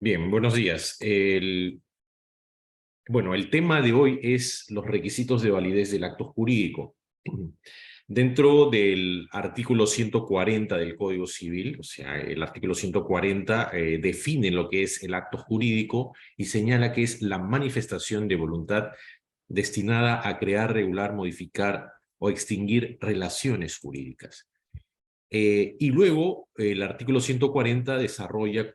Bien, buenos días. El tema de hoy es los requisitos de validez del acto jurídico. Dentro del artículo 140 del Código Civil, o sea, el artículo 140 define lo que es el acto jurídico y señala que es la manifestación de voluntad destinada a crear, regular, modificar o extinguir relaciones jurídicas. Y luego el artículo 140 desarrolla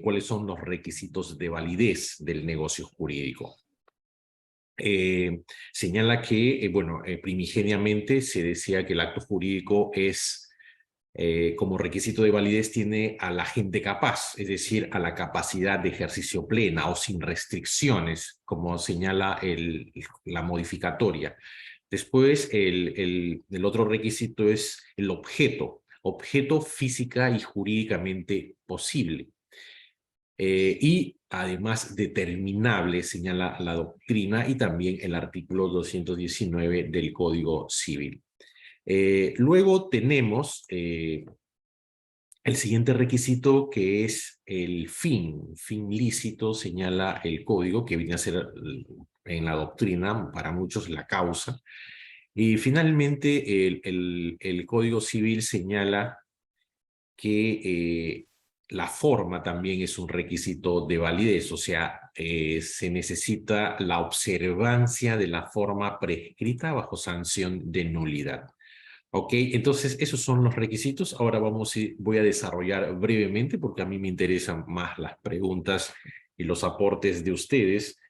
cuáles son los requisitos de validez del negocio jurídico. Señala que, primigeniamente se decía que el acto jurídico es, como requisito de validez, tiene a la gente capaz, es decir, a la capacidad de ejercicio plena o sin restricciones, como señala la modificatoria. Después, el otro requisito es el objeto física y jurídicamente posible. Y además determinable, señala la doctrina y también el artículo 219 del Código Civil. Luego tenemos el siguiente requisito, que es el fin lícito, señala el código, que viene a ser en la doctrina para muchos la causa. Y finalmente el Código Civil señala que la forma también es un requisito de validez, o sea, se necesita la observancia de la forma prescrita bajo sanción de nulidad. Ok, entonces esos son los requisitos. Ahora voy a desarrollar brevemente porque a mí me interesan más las preguntas y los aportes de ustedes.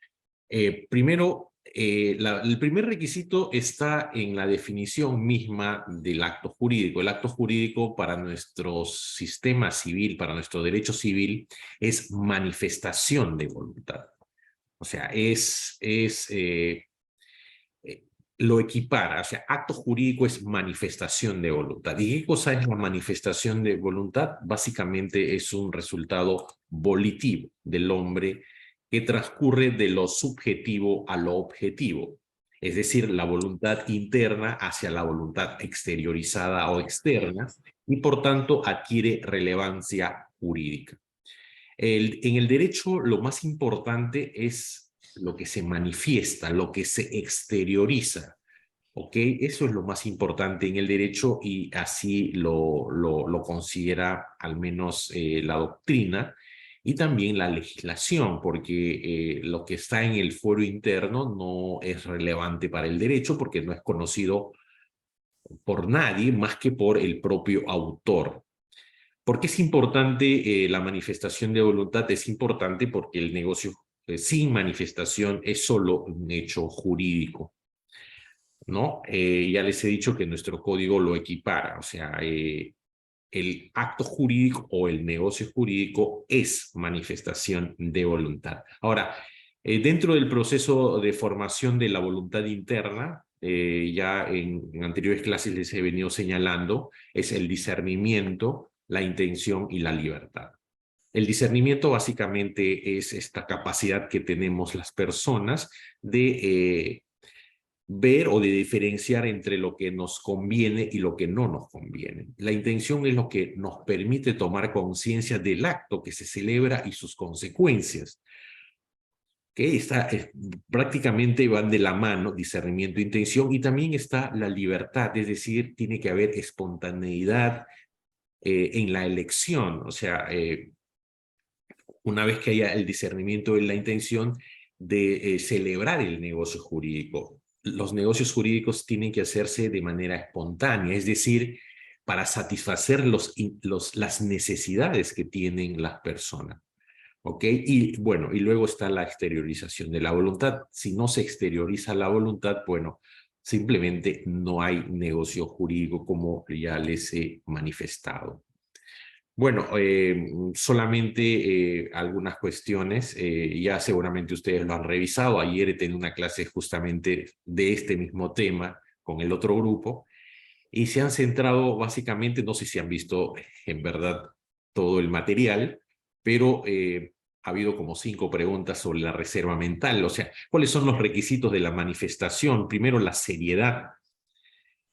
Primero, el primer requisito está en la definición misma del acto jurídico. El acto jurídico para nuestro sistema civil, para nuestro derecho civil, es manifestación de voluntad. O sea, lo equipara, o sea, acto jurídico es manifestación de voluntad. ¿Y qué cosa es la manifestación de voluntad? Básicamente es un resultado volitivo del hombre que transcurre de lo subjetivo a lo objetivo, es decir, la voluntad interna hacia la voluntad exteriorizada o externa, y por tanto adquiere relevancia jurídica. En el derecho lo más importante es lo que se manifiesta, lo que se exterioriza. ¿Ok? Eso es lo más importante en el derecho y así lo considera al menos la doctrina y también la legislación, porque lo que está en el fuero interno no es relevante para el derecho porque no es conocido por nadie más que por el propio autor. ¿Por qué es importante la manifestación de voluntad? Es importante porque el negocio sin manifestación es solo un hecho jurídico, ¿no? Ya les he dicho que nuestro código lo equipara, o sea, el acto jurídico o el negocio jurídico es manifestación de voluntad. Ahora, dentro del proceso de formación de la voluntad interna, ya en anteriores clases les he venido señalando, es el discernimiento, la intención y la libertad. El discernimiento básicamente es esta capacidad que tenemos las personas de ver o de diferenciar entre lo que nos conviene y lo que no nos conviene. La intención es lo que nos permite tomar conciencia del acto que se celebra y sus consecuencias. Que prácticamente van de la mano, discernimiento e intención, y también está la libertad, es decir, tiene que haber espontaneidad en la elección, o sea, una vez que haya el discernimiento y la intención de celebrar el negocio jurídico. Los negocios jurídicos tienen que hacerse de manera espontánea, es decir, para satisfacer las necesidades que tienen las personas. ¿Ok? Y bueno, y luego está la exteriorización de la voluntad. Si no se exterioriza la voluntad, bueno, simplemente no hay negocio jurídico como ya les he manifestado. Bueno, solamente algunas cuestiones, ya seguramente ustedes lo han revisado. Ayer he tenido una clase justamente de este mismo tema con el otro grupo y se han centrado básicamente, no sé si han visto en verdad todo el material, pero ha habido como 5 preguntas sobre la reserva mental, o sea, ¿cuáles son los requisitos de la manifestación? Primero, la seriedad.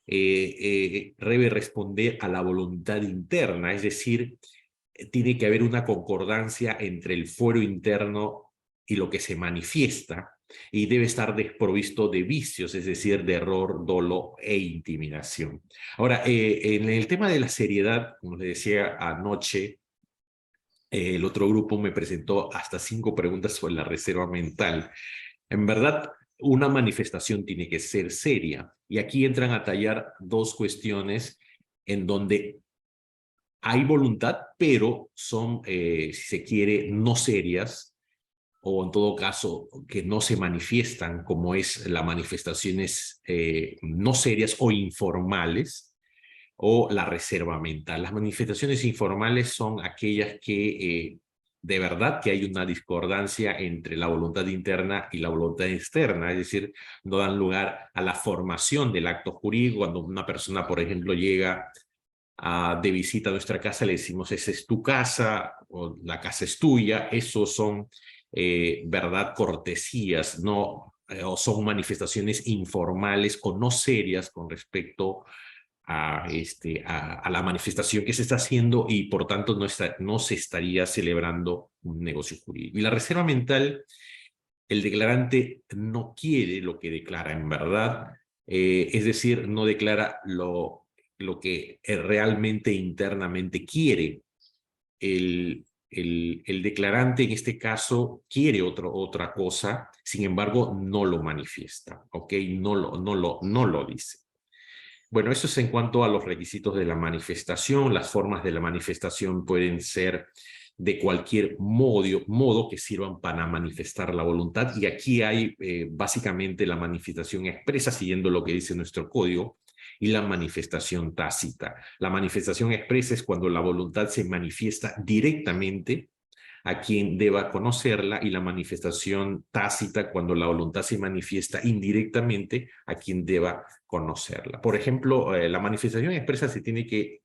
Debe responder a la voluntad interna, es decir, tiene que haber una concordancia entre el fuero interno y lo que se manifiesta, y debe estar desprovisto de vicios, es decir, de error, dolo e intimidación. Ahora, en el tema de la seriedad, como les decía anoche, el otro grupo me presentó hasta 5 preguntas sobre la reserva mental. En verdad, una manifestación tiene que ser seria, y aquí entran a tallar 2 cuestiones en donde hay voluntad, pero son, si se quiere, no serias, o en todo caso que no se manifiestan, como es las manifestaciones no serias o informales, o la reserva mental. Las manifestaciones informales son aquellas que de verdad que hay una discordancia entre la voluntad interna y la voluntad externa, es decir, no dan lugar a la formación del acto jurídico. Cuando una persona, por ejemplo, llega de visita a nuestra casa, le decimos, esa es tu casa, o la casa es tuya. Esos son, verdad, cortesías, no, o son manifestaciones informales o no serias con respecto a la manifestación que se está haciendo, y por tanto no se estaría celebrando un negocio jurídico. Y la reserva mental, el declarante no quiere lo que declara en verdad, es decir, no declara lo que realmente internamente quiere. El declarante en este caso quiere otra cosa, sin embargo no lo manifiesta, ¿ok? No lo dice. Bueno, eso es en cuanto a los requisitos de la manifestación. Las formas de la manifestación pueden ser de cualquier modo que sirvan para manifestar la voluntad. Y aquí hay básicamente la manifestación expresa, siguiendo lo que dice nuestro código, y la manifestación tácita. La manifestación expresa es cuando la voluntad se manifiesta directamente a quien deba conocerla, y la manifestación tácita cuando la voluntad se manifiesta indirectamente a quien deba conocerla. Por ejemplo, la manifestación expresa se tiene que,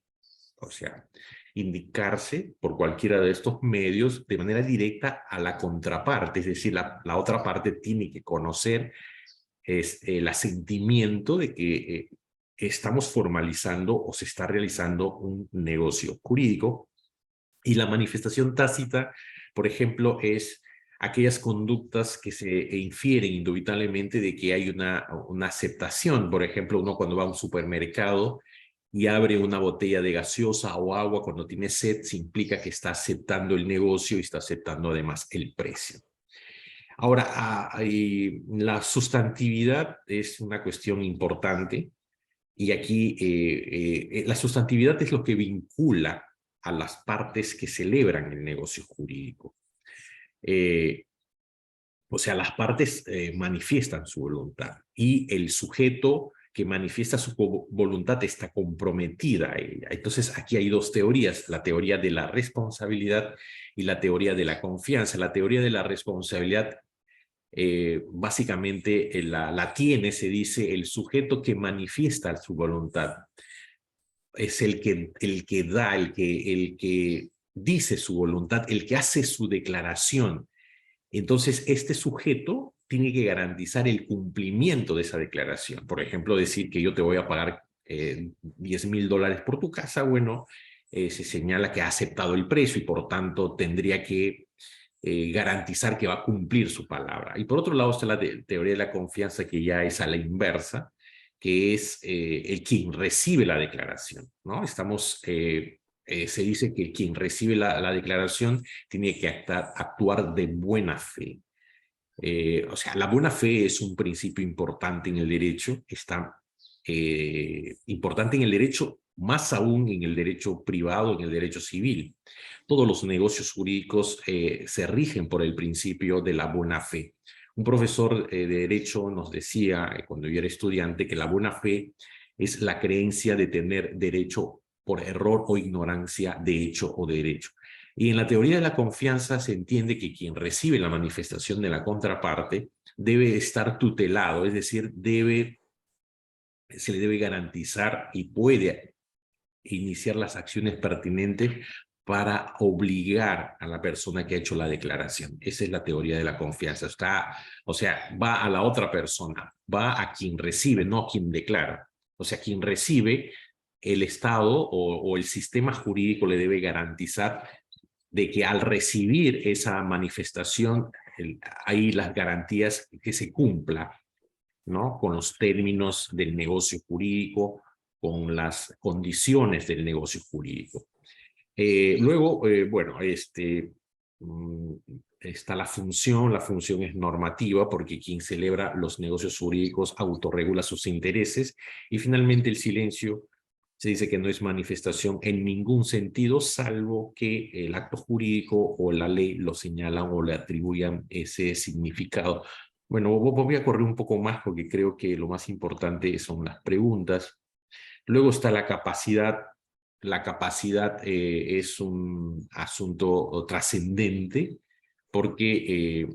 o sea, indicarse por cualquiera de estos medios de manera directa a la contraparte, es decir, la otra parte tiene que conocer el asentimiento de que estamos formalizando o se está realizando un negocio jurídico. Y la manifestación tácita, por ejemplo, es aquellas conductas que se infieren indubitablemente de que hay una aceptación. Por ejemplo, uno cuando va a un supermercado y abre una botella de gaseosa o agua cuando tiene sed, se implica que está aceptando el negocio y está aceptando además el precio. Ahora, la sustantividad es una cuestión importante, y aquí la sustantividad es lo que vincula a las partes que celebran el negocio jurídico. O sea, las partes manifiestan su voluntad, y el sujeto que manifiesta su voluntad está comprometida a ella. Entonces, aquí hay 2 teorías, la teoría de la responsabilidad y la teoría de la confianza. La teoría de la responsabilidad básicamente la tiene, se dice, el sujeto que manifiesta su voluntad. Es el que da, el que dice su voluntad, el que hace su declaración. Entonces, este sujeto tiene que garantizar el cumplimiento de esa declaración. Por ejemplo, decir que yo te voy a pagar $10,000 por tu casa. Bueno, se señala que ha aceptado el precio, y por tanto tendría que garantizar que va a cumplir su palabra. Y por otro lado está la teoría de la confianza, que ya es a la inversa, que es el quien recibe la declaración, ¿no? Se dice que quien recibe la declaración tiene que actuar de buena fe. O sea, la buena fe es un principio importante en el derecho, está importante en el derecho, más aún en el derecho privado, en el derecho civil. Todos los negocios jurídicos se rigen por el principio de la buena fe. Un profesor de derecho nos decía, cuando yo era estudiante, que la buena fe es la creencia de tener derecho por error o ignorancia de hecho o derecho. Y en la teoría de la confianza se entiende que quien recibe la manifestación de la contraparte debe estar tutelado, es decir, se le debe garantizar y puede iniciar las acciones pertinentes para obligar a la persona que ha hecho la declaración. Esa es la teoría de la confianza. O sea, va a la otra persona, va a quien recibe, no a quien declara. O sea, quien recibe, el Estado o el sistema jurídico le debe garantizar de que al recibir esa manifestación hay las garantías que se cumpla, ¿no? Con los términos del negocio jurídico, con las condiciones del negocio jurídico. Luego, bueno, está la función es normativa porque quien celebra los negocios jurídicos autorregula sus intereses, y finalmente el silencio se dice que no es manifestación en ningún sentido, salvo que el acto jurídico o la ley lo señalan o le atribuyan ese significado. Bueno, voy a correr un poco más porque creo que lo más importante son las preguntas. Luego está la capacidad. La capacidad es un asunto trascendente porque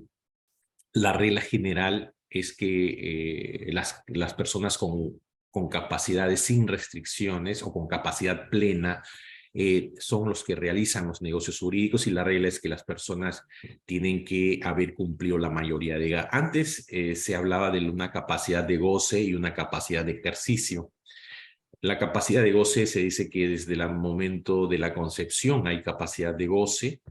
la regla general es que las personas con capacidades sin restricciones o con capacidad plena son los que realizan los negocios jurídicos, y la regla es que las personas tienen que haber cumplido la mayoría de edad. Antes se hablaba de una capacidad de goce y una capacidad de ejercicio. La capacidad de goce se dice que desde el momento de la concepción hay capacidad de goce,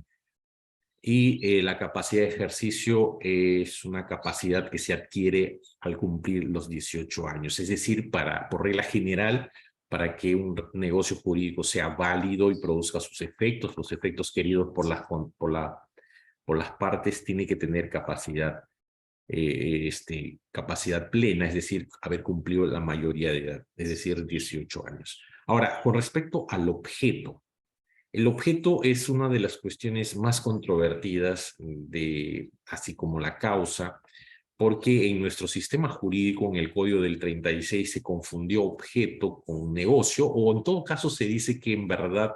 y la capacidad de ejercicio es una capacidad que se adquiere al cumplir los 18 años. Es decir, por regla general, para que un negocio jurídico sea válido y produzca sus efectos, los efectos queridos por las partes, tiene que tener capacidad plena, es decir, haber cumplido la mayoría de edad, es decir, 18 años. Ahora, con respecto al objeto, el objeto es una de las cuestiones más controvertidas, así como la causa, porque en nuestro sistema jurídico, en el Código del 36, se confundió objeto con negocio, o en todo caso se dice que en verdad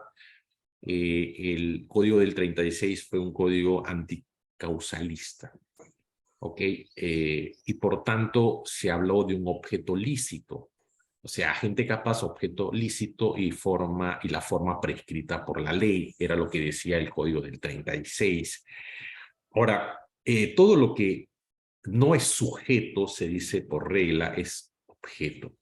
el Código del 36 fue un código anticausalista. ¿Ok? Y por tanto se habló de un objeto lícito. O sea, agente capaz, objeto lícito y la forma prescrita por la ley, era lo que decía el Código del 36. Ahora, todo lo que no es sujeto, se dice por regla, es objeto.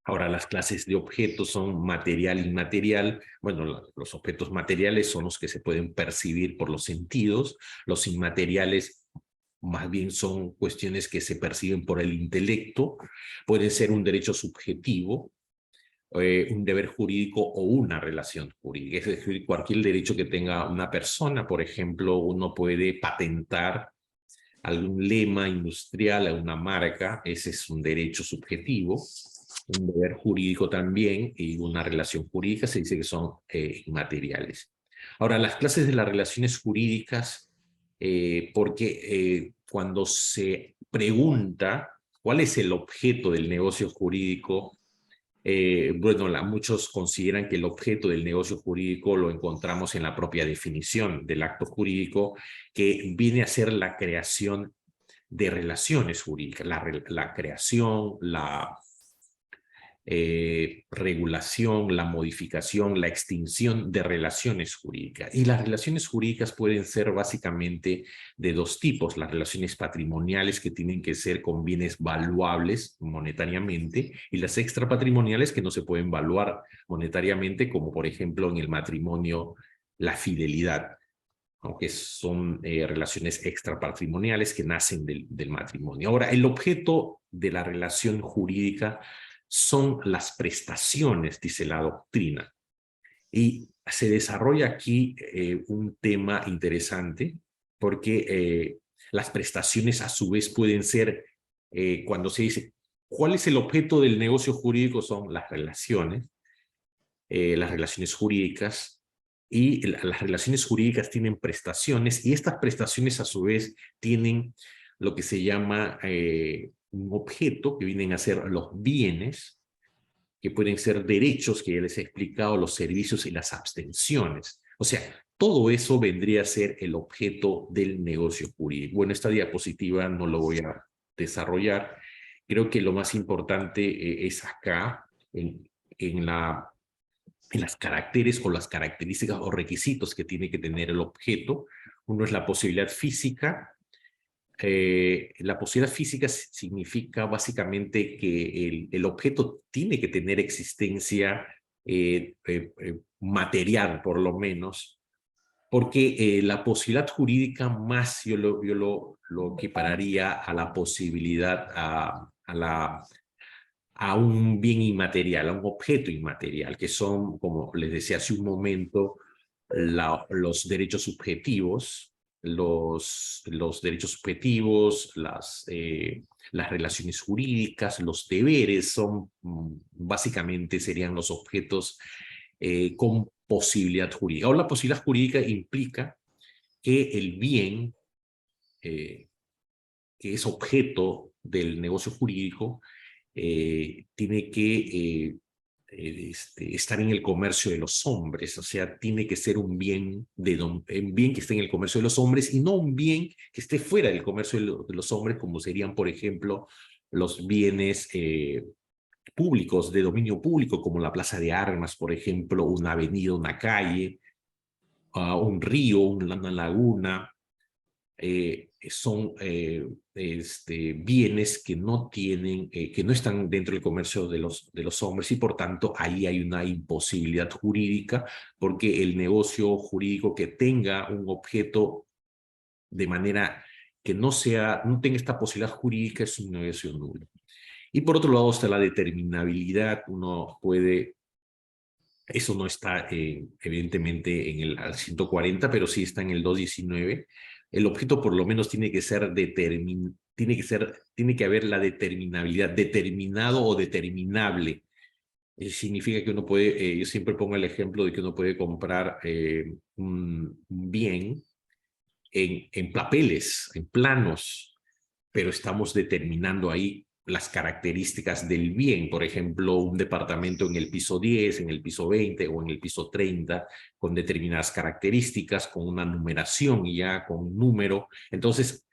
Ahora, las clases de objetos son material e inmaterial. Bueno, los objetos materiales son los que se pueden percibir por los sentidos, los inmateriales más bien son cuestiones que se perciben por el intelecto, pueden ser un derecho subjetivo, un deber jurídico o una relación jurídica. Es decir, cualquier derecho que tenga una persona. Por ejemplo, uno puede patentar algún lema industrial, alguna marca, ese es un derecho subjetivo. Un deber jurídico también, y una relación jurídica se dice que son inmateriales. Ahora, las clases de las relaciones jurídicas, porque cuando se pregunta cuál es el objeto del negocio jurídico, bueno, muchos consideran que el objeto del negocio jurídico lo encontramos en la propia definición del acto jurídico, que viene a ser la creación de relaciones jurídicas, la creación, la regulación, la modificación, la extinción de relaciones jurídicas. Y las relaciones jurídicas pueden ser básicamente de dos tipos: las relaciones patrimoniales, que tienen que ser con bienes valuables monetariamente, y las extrapatrimoniales, que no se pueden valuar monetariamente, como por ejemplo en el matrimonio la fidelidad, aunque son relaciones extrapatrimoniales que nacen del matrimonio. Ahora, el objeto de la relación jurídica son las prestaciones, dice la doctrina. Y se desarrolla aquí un tema interesante, porque las prestaciones a su vez pueden ser, cuando se dice, ¿cuál es el objeto del negocio jurídico? Son las relaciones jurídicas, y las relaciones jurídicas tienen prestaciones, y estas prestaciones a su vez tienen lo que se llama un objeto, que vienen a ser los bienes, que pueden ser derechos, que ya les he explicado, los servicios y las abstenciones. O sea, todo eso vendría a ser el objeto del negocio jurídico. Bueno, esta diapositiva no lo voy a desarrollar. Creo que lo más importante es acá, en las caracteres o las características o requisitos que tiene que tener el objeto. Uno es la posibilidad física. La posibilidad física significa básicamente que el objeto tiene que tener existencia material, por lo menos, Porque la posibilidad jurídica más yo lo equipararía a la posibilidad, a un bien inmaterial, a un objeto inmaterial, que son, como les decía hace un momento, los derechos subjetivos, los derechos subjetivos, las relaciones jurídicas, los deberes son, básicamente serían los objetos con posibilidad jurídica. O la posibilidad jurídica implica que el bien que es objeto del negocio jurídico tiene que estar en el comercio de los hombres, o sea, tiene que ser un bien, un bien que esté en el comercio de los hombres y no un bien que esté fuera del comercio de los hombres, como serían, por ejemplo, los bienes públicos, de dominio público, como la plaza de armas, por ejemplo, una avenida, una calle, un río, una laguna, son bienes que no tienen, que no están dentro del comercio de los hombres y por tanto ahí hay una imposibilidad jurídica porque el negocio jurídico que tenga un objeto de manera que no tenga esta posibilidad jurídica es un negocio nulo. Y por otro lado está la determinabilidad. Uno puede, eso no está evidentemente en el 140, pero sí está en el 219. El objeto por lo menos tiene que ser tiene que haber la determinabilidad, determinado o determinable. Significa que uno puede, yo siempre pongo el ejemplo de que uno puede comprar un bien en papeles, en planos, pero estamos determinando ahí las características del bien, por ejemplo, un departamento en el piso 10, en el piso 20 o en el piso 30, con determinadas características, con una numeración ya, con un número. Entonces,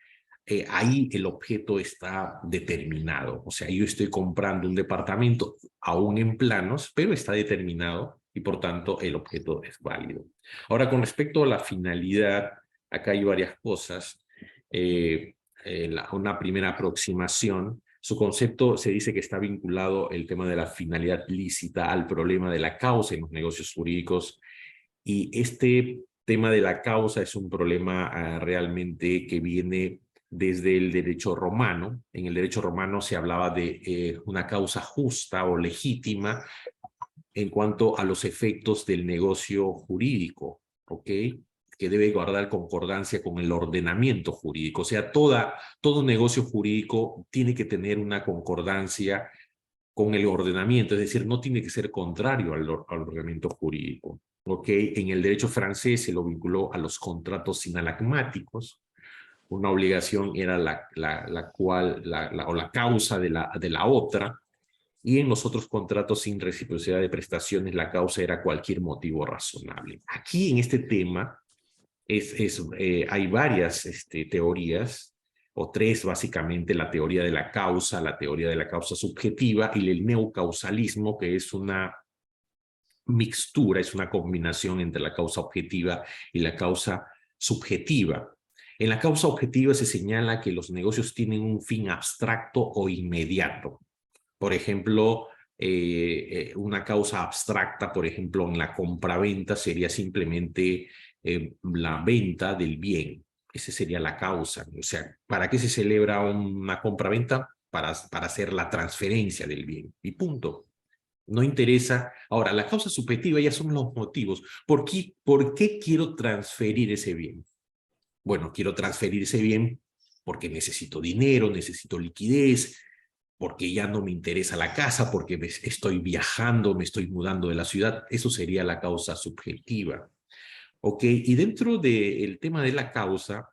ahí el objeto está determinado. O sea, yo estoy comprando un departamento aún en planos, pero está determinado y por tanto el objeto es válido. Ahora, con respecto a la finalidad, acá hay varias cosas. Una primera aproximación. Su concepto se dice que está vinculado el tema de la finalidad lícita al problema de la causa en los negocios jurídicos. Y este tema de la causa es un problema realmente que viene desde el derecho romano. En el derecho romano se hablaba de una causa justa o legítima en cuanto a los efectos del negocio jurídico, ¿ok? Que debe guardar concordancia con el ordenamiento jurídico. O sea, todo negocio jurídico tiene que tener una concordancia con el ordenamiento, es decir, no tiene que ser contrario al ordenamiento jurídico. ¿Ok? En el derecho francés se lo vinculó a los contratos sinalagmáticos. Una obligación era la causa de la otra, y en los otros contratos sin reciprocidad de prestaciones la causa era cualquier motivo razonable. Aquí en este tema hay varias teorías, o tres básicamente: la teoría de la causa subjetiva y el neocausalismo, que es una mixtura, es una combinación entre la causa objetiva y la causa subjetiva. En la causa objetiva se señala que los negocios tienen un fin abstracto o inmediato. Por ejemplo, una causa abstracta, por ejemplo, en la compraventa sería simplemente la venta del bien. Esa sería la causa. O sea, ¿para qué se celebra una compraventa? Para hacer la transferencia del bien. Y punto. No interesa. Ahora, la causa subjetiva ya son los motivos. ¿Por qué quiero transferir ese bien? Bueno, quiero transferir ese bien porque necesito dinero, necesito liquidez, porque ya no me interesa la casa, porque estoy viajando, me estoy mudando de la ciudad. Eso sería la causa subjetiva. ¿Ok? Y dentro del tema de la causa,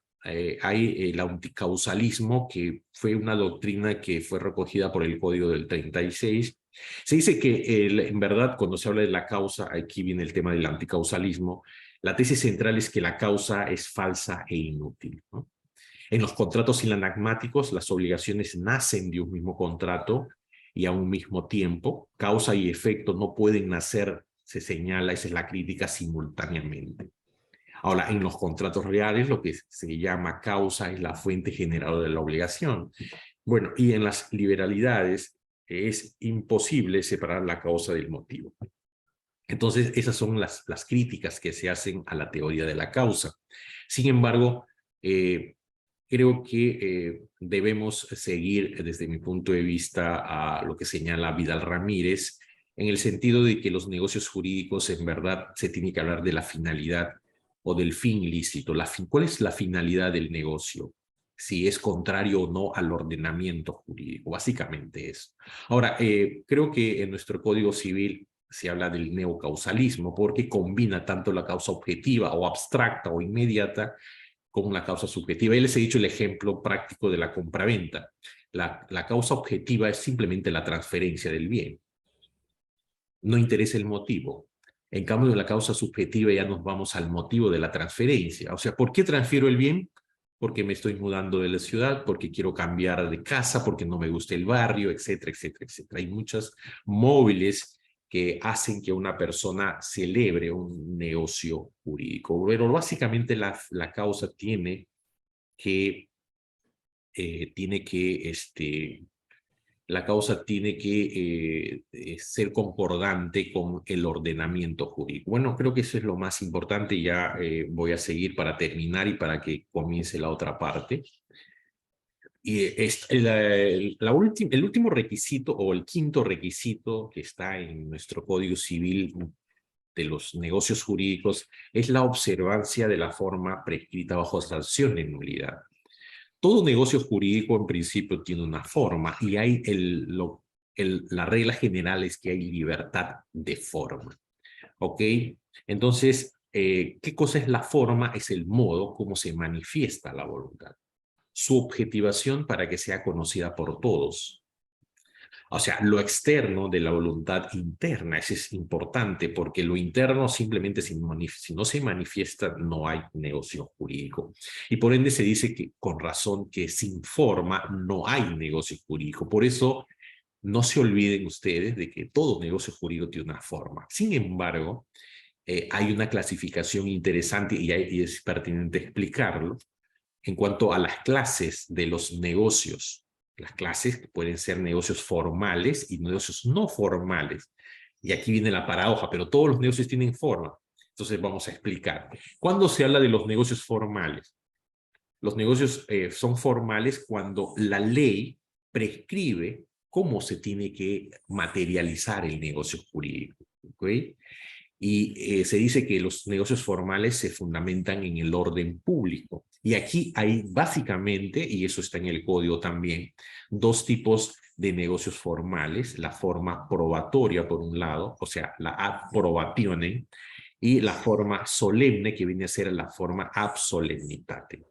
hay el anticausalismo, que fue una doctrina que fue recogida por el Código del 36. Se dice que en verdad, cuando se habla de la causa, aquí viene el tema del anticausalismo, la tesis central es que la causa es falsa e inútil, ¿no? En los contratos sinanagmáticos, las obligaciones nacen de un mismo contrato y a un mismo tiempo. Causa y efecto no pueden nacer, se señala, esa es la crítica, simultáneamente. Ahora, en los contratos reales, lo que se llama causa es la fuente generadora de la obligación. Bueno, y en las liberalidades es imposible separar la causa del motivo. Entonces, esas son las críticas que se hacen a la teoría de la causa. Sin embargo, creo que debemos seguir, desde mi punto de vista, a lo que señala Vidal Ramírez, en el sentido de que los negocios jurídicos, en verdad, se tiene que hablar de la finalidad o del fin ilícito. ¿Cuál es la finalidad del negocio? Si es contrario o no al ordenamiento jurídico, básicamente eso. Ahora, creo que en nuestro Código Civil se habla del neocausalismo porque combina tanto la causa objetiva o abstracta o inmediata con la causa subjetiva. Y les he dicho el ejemplo práctico de la compraventa. La causa objetiva es simplemente la transferencia del bien. No interesa el motivo. En cambio, de la causa subjetiva ya nos vamos al motivo de la transferencia. O sea, ¿por qué transfiero el bien? Porque me estoy mudando de la ciudad, porque quiero cambiar de casa, porque no me gusta el barrio, etcétera, etcétera, etcétera. Hay muchos móviles que hacen que una persona celebre un negocio jurídico. Pero básicamente la causa la causa tiene que ser concordante con el ordenamiento jurídico. Bueno, creo que eso es lo más importante. Ya voy a seguir para terminar y para que comience la otra parte. Y el último requisito o el quinto requisito que está en nuestro Código Civil de los negocios jurídicos es la observancia de la forma prescrita bajo sanción de nulidad. Todo negocio jurídico en principio tiene una forma y hay la regla general es que hay libertad de forma. ¿Ok? Entonces, ¿qué cosa es la forma? Es el modo como se manifiesta la voluntad. Su objetivación para que sea conocida por todos. O sea, lo externo de la voluntad interna, eso es importante porque lo interno simplemente si no se manifiesta no hay negocio jurídico. Y por ende se dice que con razón que sin forma no hay negocio jurídico. Por eso no se olviden ustedes de que todo negocio jurídico tiene una forma. Sin embargo, hay una clasificación interesante y es pertinente explicarlo en cuanto a las clases de los negocios. Las clases pueden ser negocios formales y negocios no formales. Y aquí viene la paradoja, pero todos los negocios tienen forma. Entonces vamos a explicar. ¿Cuándo se habla de los negocios formales? Los negocios son formales cuando la ley prescribe cómo se tiene que materializar el negocio jurídico. ¿Okay? Y se dice que los negocios formales se fundamentan en el orden público. Y aquí hay básicamente, y eso está en el código también, dos tipos de negocios formales, la forma probatoria por un lado, o sea, la ad probationem, y la forma solemne, que viene a ser la forma ab solemnitate.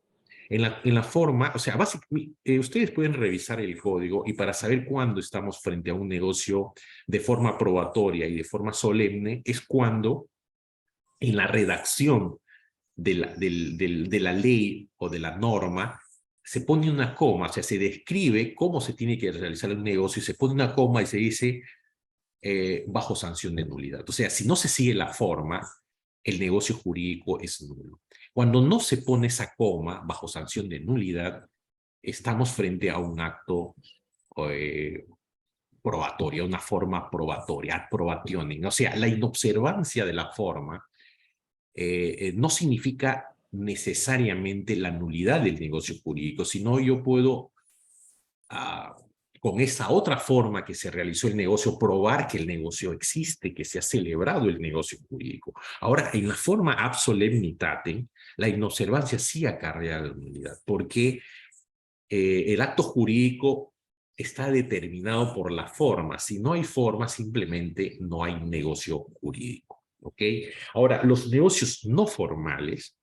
En la forma, o sea, ustedes pueden revisar el código y para saber cuándo estamos frente a un negocio de forma probatoria y de forma solemne, es cuando en la redacción de la ley o de la norma se pone una coma, o sea, se describe cómo se tiene que realizar el negocio y se pone una coma y se dice bajo sanción de nulidad. O sea, si no se sigue la forma, el negocio jurídico es nulo. Cuando no se pone esa coma bajo sanción de nulidad, estamos frente a un acto eh, probatorio, una forma probatoria, ad probationem. O sea, la inobservancia de la forma no significa necesariamente la nulidad del negocio jurídico, sino yo puedo con esa otra forma que se realizó el negocio, probar que el negocio existe, que se ha celebrado el negocio jurídico. Ahora, en la forma ab solemnitatem, la inobservancia sí acarrea la nulidad, porque el acto jurídico está determinado por la forma. Si no hay forma, simplemente no hay negocio jurídico. ¿Ok? Ahora, los negocios no formales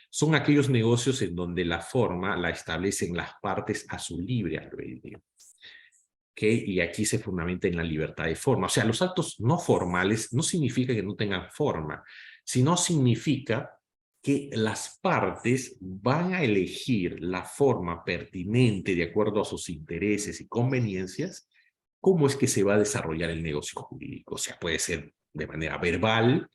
son aquellos negocios en donde la forma la establecen las partes a su libre albedrío. ¿Okay? Y aquí se fundamenta en la libertad de forma. O sea, los actos no formales no significa que no tengan forma, sino significa que las partes van a elegir la forma pertinente de acuerdo a sus intereses y conveniencias, cómo es que se va a desarrollar el negocio jurídico. O sea, puede ser de manera verbal,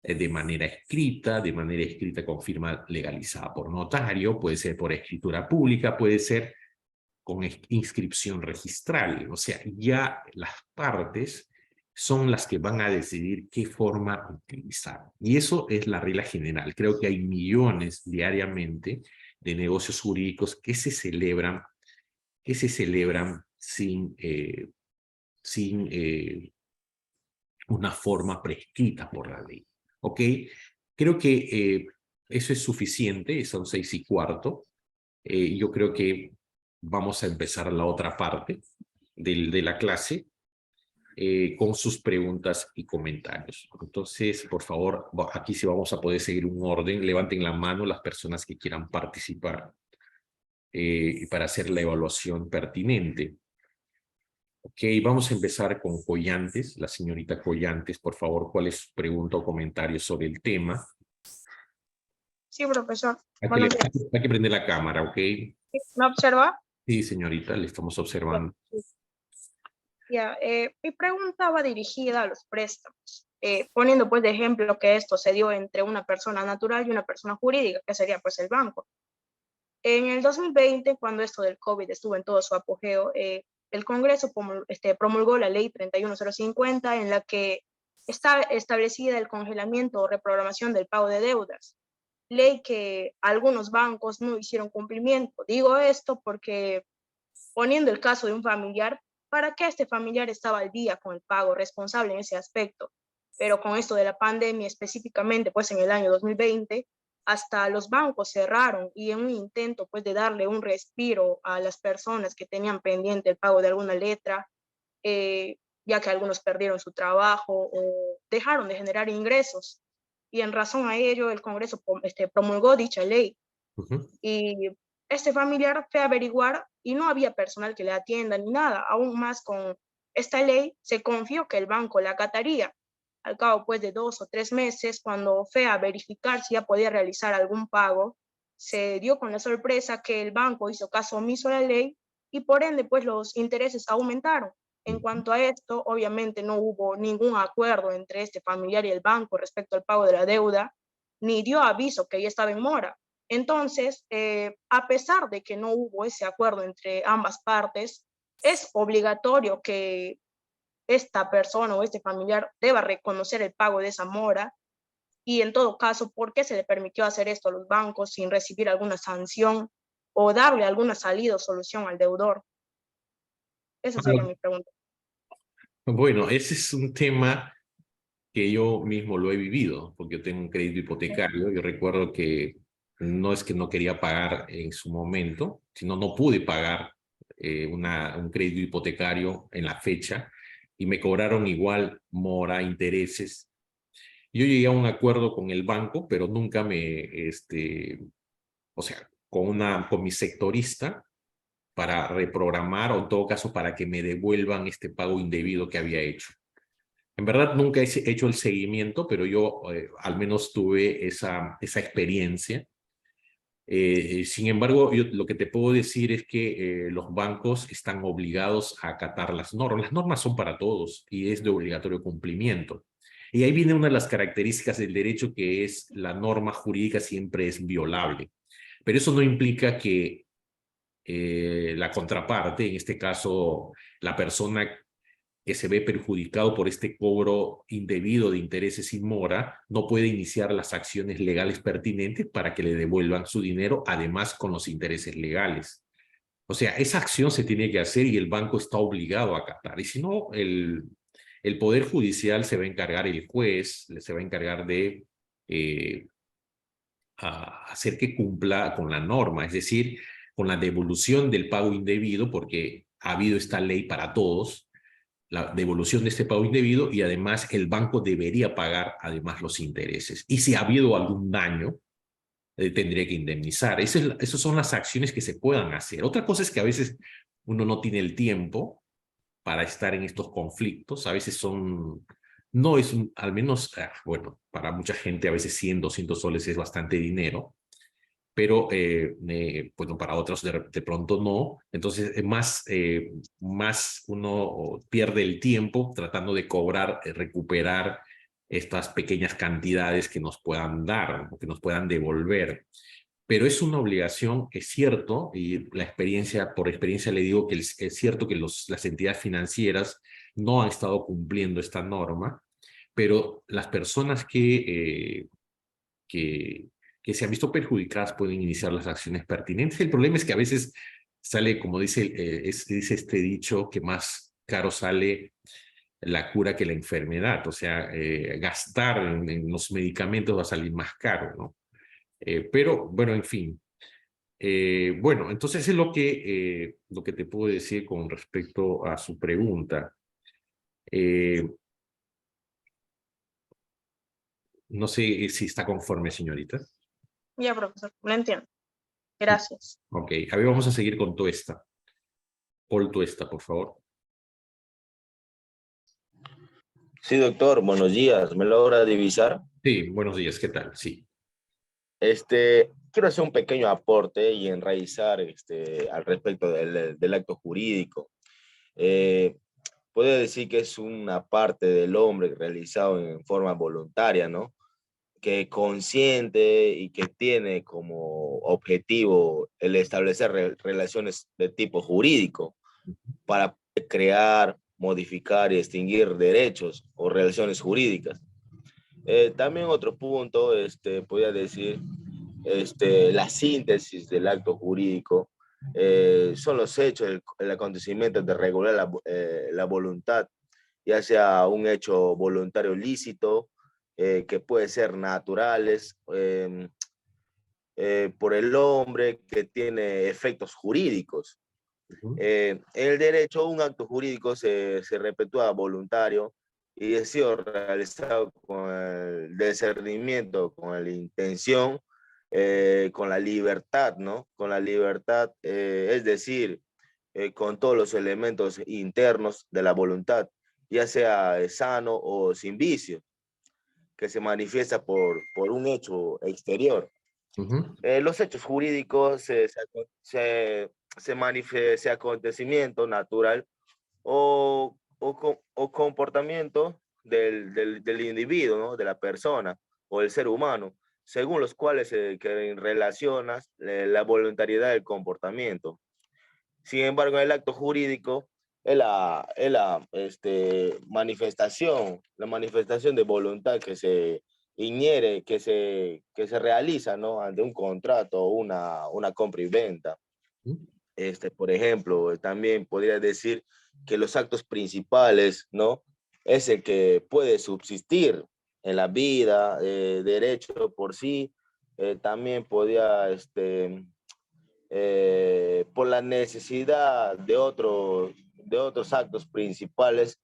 de manera escrita con firma legalizada por notario, puede ser por escritura pública, puede ser con inscripción registral. O sea, ya las partes son las que van a decidir qué forma utilizar. Y eso es la regla general. Creo que hay millones diariamente de negocios jurídicos que se celebran sin una forma prescrita por la ley. ¿Ok? Creo que eso es suficiente, son 6:15. Yo creo que vamos a empezar la otra parte de la clase con sus preguntas y comentarios. Entonces, por favor, aquí sí vamos a poder seguir un orden. Levanten la mano las personas que quieran participar para hacer la evaluación pertinente. Ok, vamos a empezar con Collantes. La señorita Collantes, por favor, ¿cuál es su pregunta o comentario sobre el tema? Sí, profesor. Hay Buenos días. hay que prender la cámara, ¿ok? ¿Me observa? Sí, señorita, le estamos observando. Ya, mi pregunta va dirigida a los préstamos, poniendo pues de ejemplo que esto se dio entre una persona natural y una persona jurídica, que sería pues el banco. En el 2020, cuando esto del COVID estuvo en todo su apogeo, el Congreso promulgó la ley 31050, en la que está establecida el congelamiento o reprogramación del pago de deudas, ley que algunos bancos no hicieron cumplimiento. Digo esto porque, poniendo el caso de un familiar, ¿para qué este familiar estaba al día con el pago, responsable en ese aspecto? Pero con esto de la pandemia, específicamente pues en el año 2020, hasta los bancos cerraron, y en un intento pues de darle un respiro a las personas que tenían pendiente el pago de alguna letra, ya que algunos perdieron su trabajo o dejaron de generar ingresos. Y en razón a ello, el Congreso promulgó dicha ley. Y este familiar fue a averiguar y no había personal que le atienda ni nada. Aún más, con esta ley se confió que el banco la acataría. Al cabo pues de 2 o 3 meses, cuando fue a verificar si ya podía realizar algún pago, se dio con la sorpresa que el banco hizo caso omiso a la ley, y por ende pues los intereses aumentaron. En cuanto a esto, obviamente no hubo ningún acuerdo entre este familiar y el banco respecto al pago de la deuda, ni dio aviso que ya estaba en mora. Entonces, a pesar de que no hubo ese acuerdo entre ambas partes, es obligatorio que esta persona o este familiar deba reconocer el pago de esa mora. Y en todo caso, ¿por qué se le permitió hacer esto a los bancos sin recibir alguna sanción o darle alguna salida o solución al deudor? Esa sería mi pregunta. Bueno, ese es un tema que yo mismo lo he vivido, porque yo tengo un crédito hipotecario. Yo recuerdo que no es que no quería pagar en su momento, sino no pude pagar un crédito hipotecario en la fecha y me cobraron igual mora, intereses. Yo llegué a un acuerdo con el banco, pero nunca o sea, con mi sectorista para reprogramar, o en todo caso para que me devuelvan este pago indebido que había hecho. En verdad nunca he hecho el seguimiento, pero yo al menos tuve esa experiencia. Sin embargo, yo lo que te puedo decir es que los bancos están obligados a acatar las normas. Las normas son para todos y es de obligatorio cumplimiento. Y ahí viene una de las características del derecho, que es la norma jurídica siempre es violable. Pero eso no implica que la contraparte, en este caso la persona que se ve perjudicado por este cobro indebido de intereses sin mora, no puede iniciar las acciones legales pertinentes para que le devuelvan su dinero, además con los intereses legales. O sea, esa acción se tiene que hacer y el banco está obligado a acatar. Y si no, el Poder Judicial se va a encargar, el juez se va a encargar de hacer que cumpla con la norma, es decir, con la devolución del pago indebido, porque ha habido esta ley para todos, la devolución de este pago indebido, y además el banco debería pagar además los intereses. Y si ha habido algún daño, tendría que indemnizar. Esas son las acciones que se puedan hacer. Otra cosa es que a veces uno no tiene el tiempo para estar en estos conflictos. A veces no es al menos, bueno, para mucha gente a veces 100, 200 soles es bastante dinero, pero bueno, para otros de pronto no. Entonces, más uno pierde el tiempo tratando de cobrar, recuperar estas pequeñas cantidades que nos puedan dar o que nos puedan devolver. Pero es una obligación, es cierto, y por experiencia le digo que es cierto que las entidades financieras no han estado cumpliendo esta norma, pero las personas que se han visto perjudicadas pueden iniciar las acciones pertinentes. El problema es que a veces sale, como dice este dicho, que más caro sale la cura que la enfermedad. O sea, gastar en los medicamentos va a salir más caro, ¿no? Pero, bueno, en fin. Bueno, entonces es lo que te puedo decir con respecto a su pregunta. Eh, no sé si está conforme, señorita. Ya, profesor, lo entiendo. Gracias. Ok, a ver, vamos a seguir con Tuesta. Paul Tuesta, por favor. Sí, doctor, buenos días. ¿Me logra divisar? Sí, buenos días, ¿qué tal? Sí. Quiero hacer un pequeño aporte y enraizar al respecto del acto jurídico. Eh, Puedo decir que es una parte del hombre realizado en forma voluntaria, ¿no? Que consciente y que tiene como objetivo el establecer relaciones de tipo jurídico para crear, modificar y extinguir derechos o relaciones jurídicas. También otro punto, podría decir, la síntesis del acto jurídico son los hechos, el acontecimiento de regular la voluntad, ya sea un hecho voluntario lícito, que puede ser naturales, por el hombre, que tiene efectos jurídicos. El derecho, un acto jurídico se repetúa voluntario y ha sido realizado con el discernimiento, con la intención, con la libertad, ¿no? Con la libertad, es decir, con todos los elementos internos de la voluntad, ya sea sano o sin vicio, que se manifiesta por un hecho exterior. Los hechos jurídicos se acontecimiento natural o comportamiento del individuo, ¿no? De la persona o del ser humano, según los cuales que relacionas la voluntariedad del comportamiento. Sin embargo, el acto jurídico es la manifestación de voluntad que se inhiere, que se realiza, ¿no? Ante un contrato o una compra y venta. Por ejemplo, también podría decir que los actos principales, ¿no? Es el que puede subsistir en la vida, derecho por sí, también podría, por la necesidad de otros actos principales,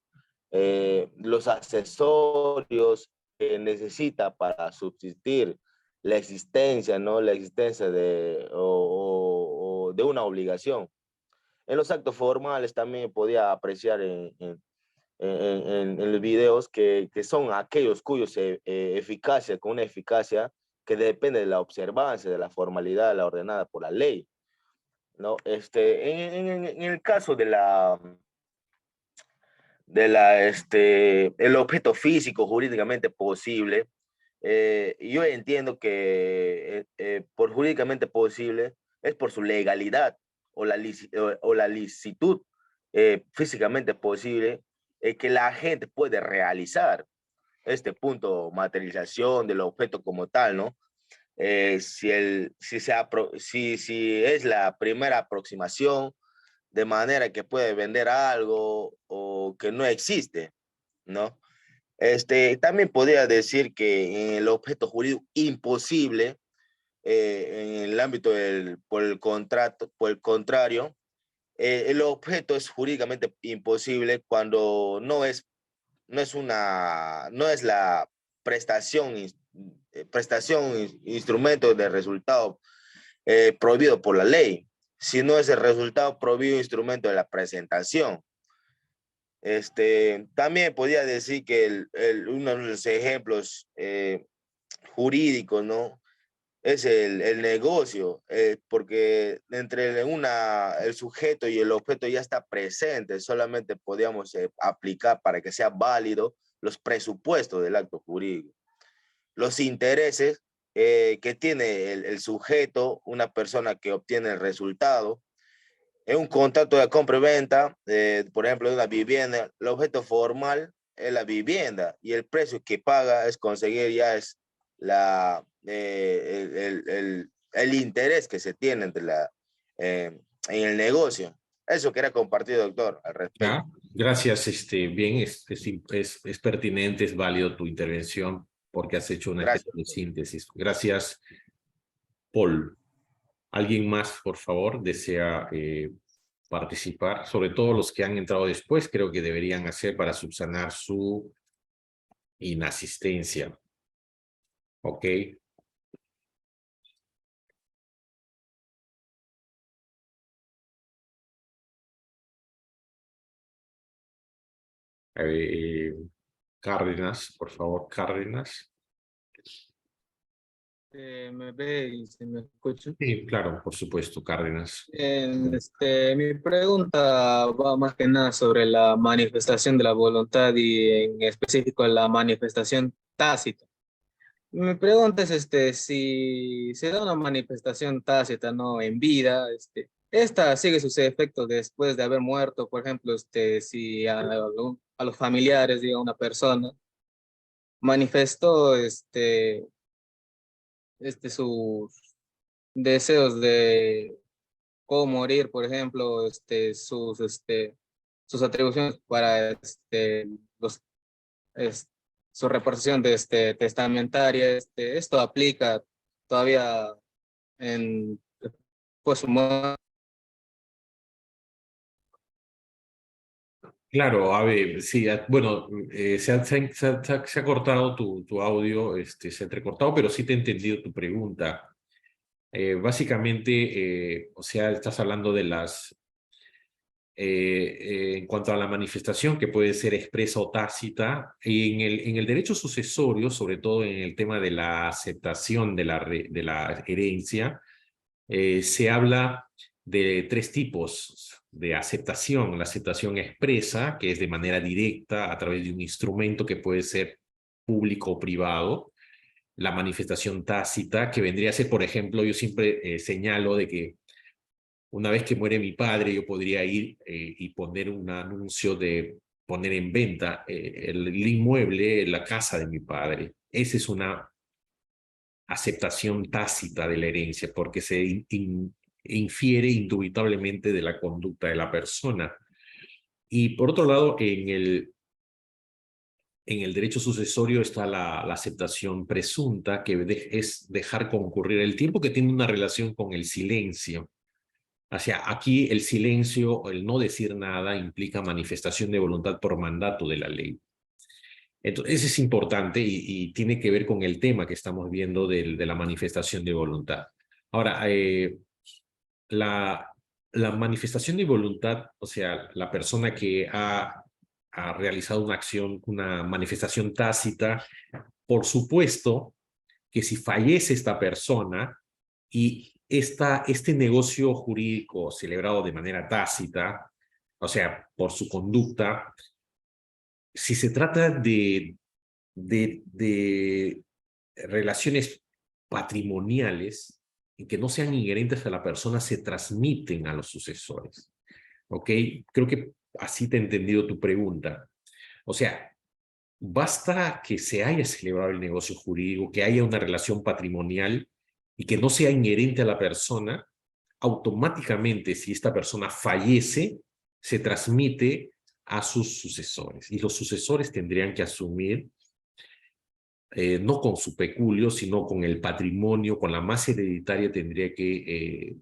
los accesorios que necesita para subsistir la existencia, ¿no? La existencia de una obligación. En los actos formales también podía apreciar en los videos que son aquellos cuyos eficacia, con una eficacia que depende de la observancia, de la formalidad, la ordenada por la ley, ¿no? En el caso el objeto físico jurídicamente posible, yo entiendo que por jurídicamente posible es por su legalidad o la licitud físicamente posible, que la gente puede realizar este punto, materialización del objeto como tal, ¿no? Si es la primera aproximación, de manera que puede vender algo o que no existe, ¿no? También podría decir que en el objeto jurídico imposible, en el ámbito por el contrato, por el contrario, el objeto es jurídicamente imposible cuando no es la instrumento de resultado prohibido por la ley, sino es el resultado prohibido instrumento de la presentación. También podría decir que uno de los ejemplos jurídicos, ¿no? Es el negocio, porque entre el sujeto y el objeto ya está presente, solamente podríamos aplicar para que sea válido los presupuestos del acto jurídico. Los intereses que tiene el sujeto, una persona que obtiene el resultado, en un contrato de compra y venta, por ejemplo, de una vivienda, el objeto formal es la vivienda y el precio que paga es conseguir ya es el interés que se tiene en el negocio. Eso quería compartir, doctor, al respecto. ¿Ya? Gracias, bien, es pertinente, es válido tu intervención porque has hecho una especie Gracias. de síntesis. Gracias, Paul. ¿Alguien más, por favor, desea participar? Sobre todo los que han entrado después, creo que deberían hacer para subsanar su inasistencia. ¿Ok? Eh, Cárdenas, por favor, Cárdenas. Me ve y se me escucha. Sí, claro, por supuesto, Cárdenas. Mi pregunta va más que nada sobre la manifestación de la voluntad y en específico la manifestación tácita. Mi pregunta es si se da una manifestación tácita, ¿no? En vida, esta sigue sus efectos después de haber muerto, por ejemplo, si a los familiares de una persona manifestó sus deseos de cómo morir, por ejemplo, sus atribuciones para es- su repartición de testamentaria. Esto aplica todavía en pues, su muerte. Claro, a ver, sí, bueno, se ha cortado tu audio, se ha entrecortado, pero sí te he entendido tu pregunta. Básicamente, o sea, estás hablando de en cuanto a la manifestación que puede ser expresa o tácita, y en el derecho sucesorio, sobre todo en el tema de la aceptación de la herencia, se habla de tres tipos de aceptación. La aceptación expresa, que es de manera directa a través de un instrumento que puede ser público o privado. La manifestación tácita, que vendría a ser, por ejemplo, yo siempre señalo de que una vez que muere mi padre, yo podría ir y poner un anuncio de poner en venta el inmueble, la casa de mi padre. Esa es una aceptación tácita de la herencia, porque se infiere indubitablemente de la conducta de la persona. Y por otro lado, en el derecho sucesorio está la aceptación presunta, que es dejar concurrir el tiempo, que tiene una relación con el silencio. O sea, aquí el silencio, el no decir nada, implica manifestación de voluntad por mandato de la ley. Entonces, eso es importante y tiene que ver con el tema que estamos viendo de la manifestación de voluntad. Ahora, la, la manifestación de voluntad, o sea, la persona que ha realizado una acción, una manifestación tácita, por supuesto que si fallece esta persona y este negocio jurídico celebrado de manera tácita, o sea, por su conducta, si se trata de relaciones patrimoniales y que no sean inherentes a la persona, se transmiten a los sucesores. ¿Ok? Creo que así te he entendido tu pregunta. O sea, basta que se haya celebrado el negocio jurídico, que haya una relación patrimonial y que no sea inherente a la persona, automáticamente, si esta persona fallece, se transmite a sus sucesores. Y los sucesores tendrían que asumir, no con su peculio, sino con el patrimonio, con la masa hereditaria, tendría que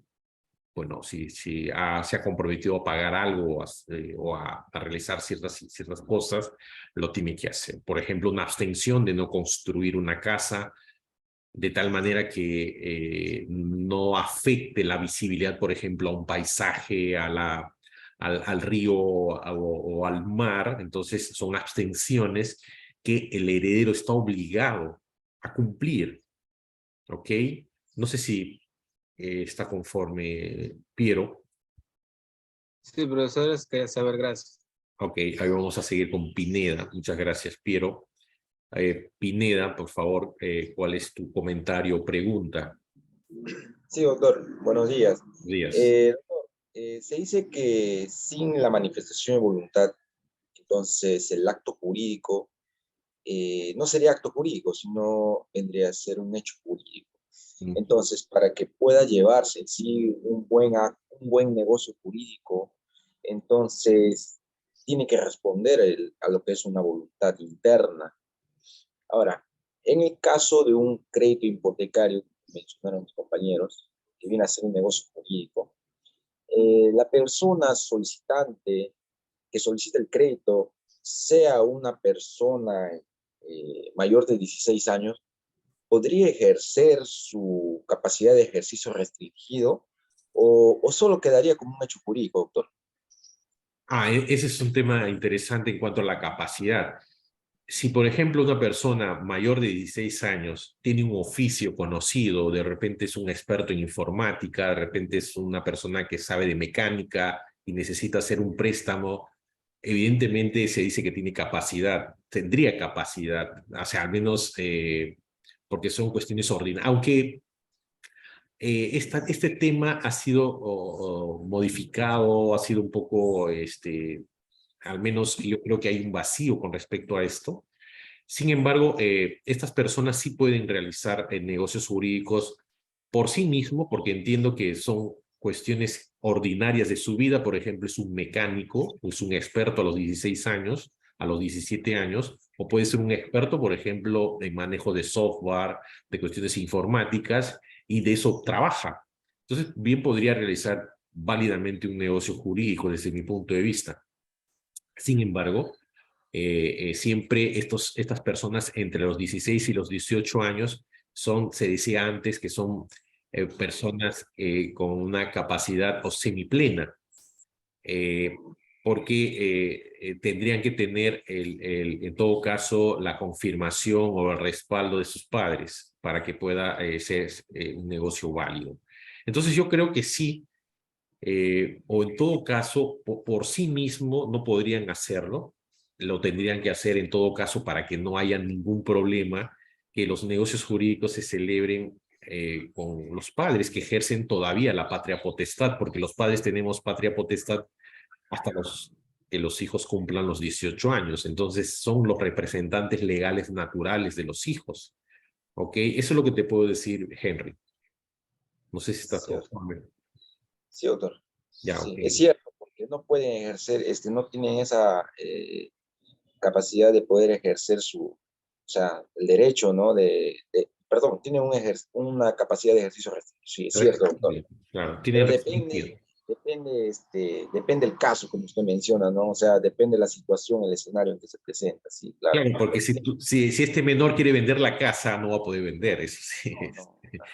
bueno, si se ha comprometido a pagar algo o a realizar ciertas cosas, lo tiene que hacer. Por ejemplo, una abstención de no construir una casa de tal manera que no afecte la visibilidad, por ejemplo, a un paisaje, al río o al mar. Entonces, son abstenciones que el heredero está obligado a cumplir. ¿Ok? No sé si está conforme Piero. Sí, profesores, quería saber, gracias. Ok, ahí vamos a seguir con Pineda. Muchas gracias, Piero. Pineda, por favor, ¿cuál es tu comentario o pregunta? Sí, doctor, buenos días. Díaz. Doctor, Se dice que sin la manifestación de voluntad, entonces el acto jurídico no sería acto jurídico, sino vendría a ser un hecho jurídico. Entonces, para que pueda llevarse en sí un buen negocio jurídico, entonces tiene que responder a lo que es una voluntad interna. Ahora, en el caso de un crédito hipotecario, mencionaron mis compañeros, que viene a ser un negocio jurídico, la persona solicitante que solicita el crédito, sea una persona mayor de 16 años, podría ejercer su capacidad de ejercicio restringido o solo quedaría como un hecho jurídico, doctor. Ese es un tema interesante en cuanto a la capacidad. Si, por ejemplo, una persona mayor de 16 años tiene un oficio conocido, de repente es un experto en informática, de repente es una persona que sabe de mecánica y necesita hacer un préstamo, evidentemente se dice que tiene capacidad, tendría capacidad, o sea, al menos porque son cuestiones ordinarias. Aunque este tema ha sido modificado, ha sido un poco, al menos yo creo que hay un vacío con respecto a esto. Sin embargo, estas personas sí pueden realizar negocios jurídicos por sí mismos, porque entiendo que son cuestiones ordinarias de su vida. Por ejemplo, es un mecánico, es un experto a los 16 años, a los 17 años, o puede ser un experto, por ejemplo, en manejo de software, de cuestiones informáticas, y de eso trabaja. Entonces, bien podría realizar válidamente un negocio jurídico desde mi punto de vista. Sin embargo, siempre estas personas entre los 16 y los 18 años se decía antes que son personas con una capacidad o semiplena, eh, porque tendrían que tener en todo caso la confirmación o el respaldo de sus padres para que pueda ser un negocio válido. Entonces yo creo que sí, o en todo caso, por sí mismo no podrían hacerlo, lo tendrían que hacer en todo caso para que no haya ningún problema, que los negocios jurídicos se celebren con los padres que ejercen todavía la patria potestad, porque los padres tenemos patria potestad hasta que los hijos cumplan los 18 años, entonces son los representantes legales naturales de los hijos, ¿ok? Eso es lo que te puedo decir, Henry. No sé si estás conforme. Sí, doctor. Ya, Sí, ok. es cierto, porque no pueden ejercer, no tienen esa capacidad de poder ejercer o sea, el derecho, ¿no? Perdón, tienen una capacidad de ejercicio restringido. Sí, es cierto, doctor. Claro, tiene Pero restringido. depende el caso, como usted menciona, ¿no? O sea, depende la situación, el escenario en que se presenta, sí, claro. Claro, porque si este menor quiere vender la casa, no va a poder vender, eso sí,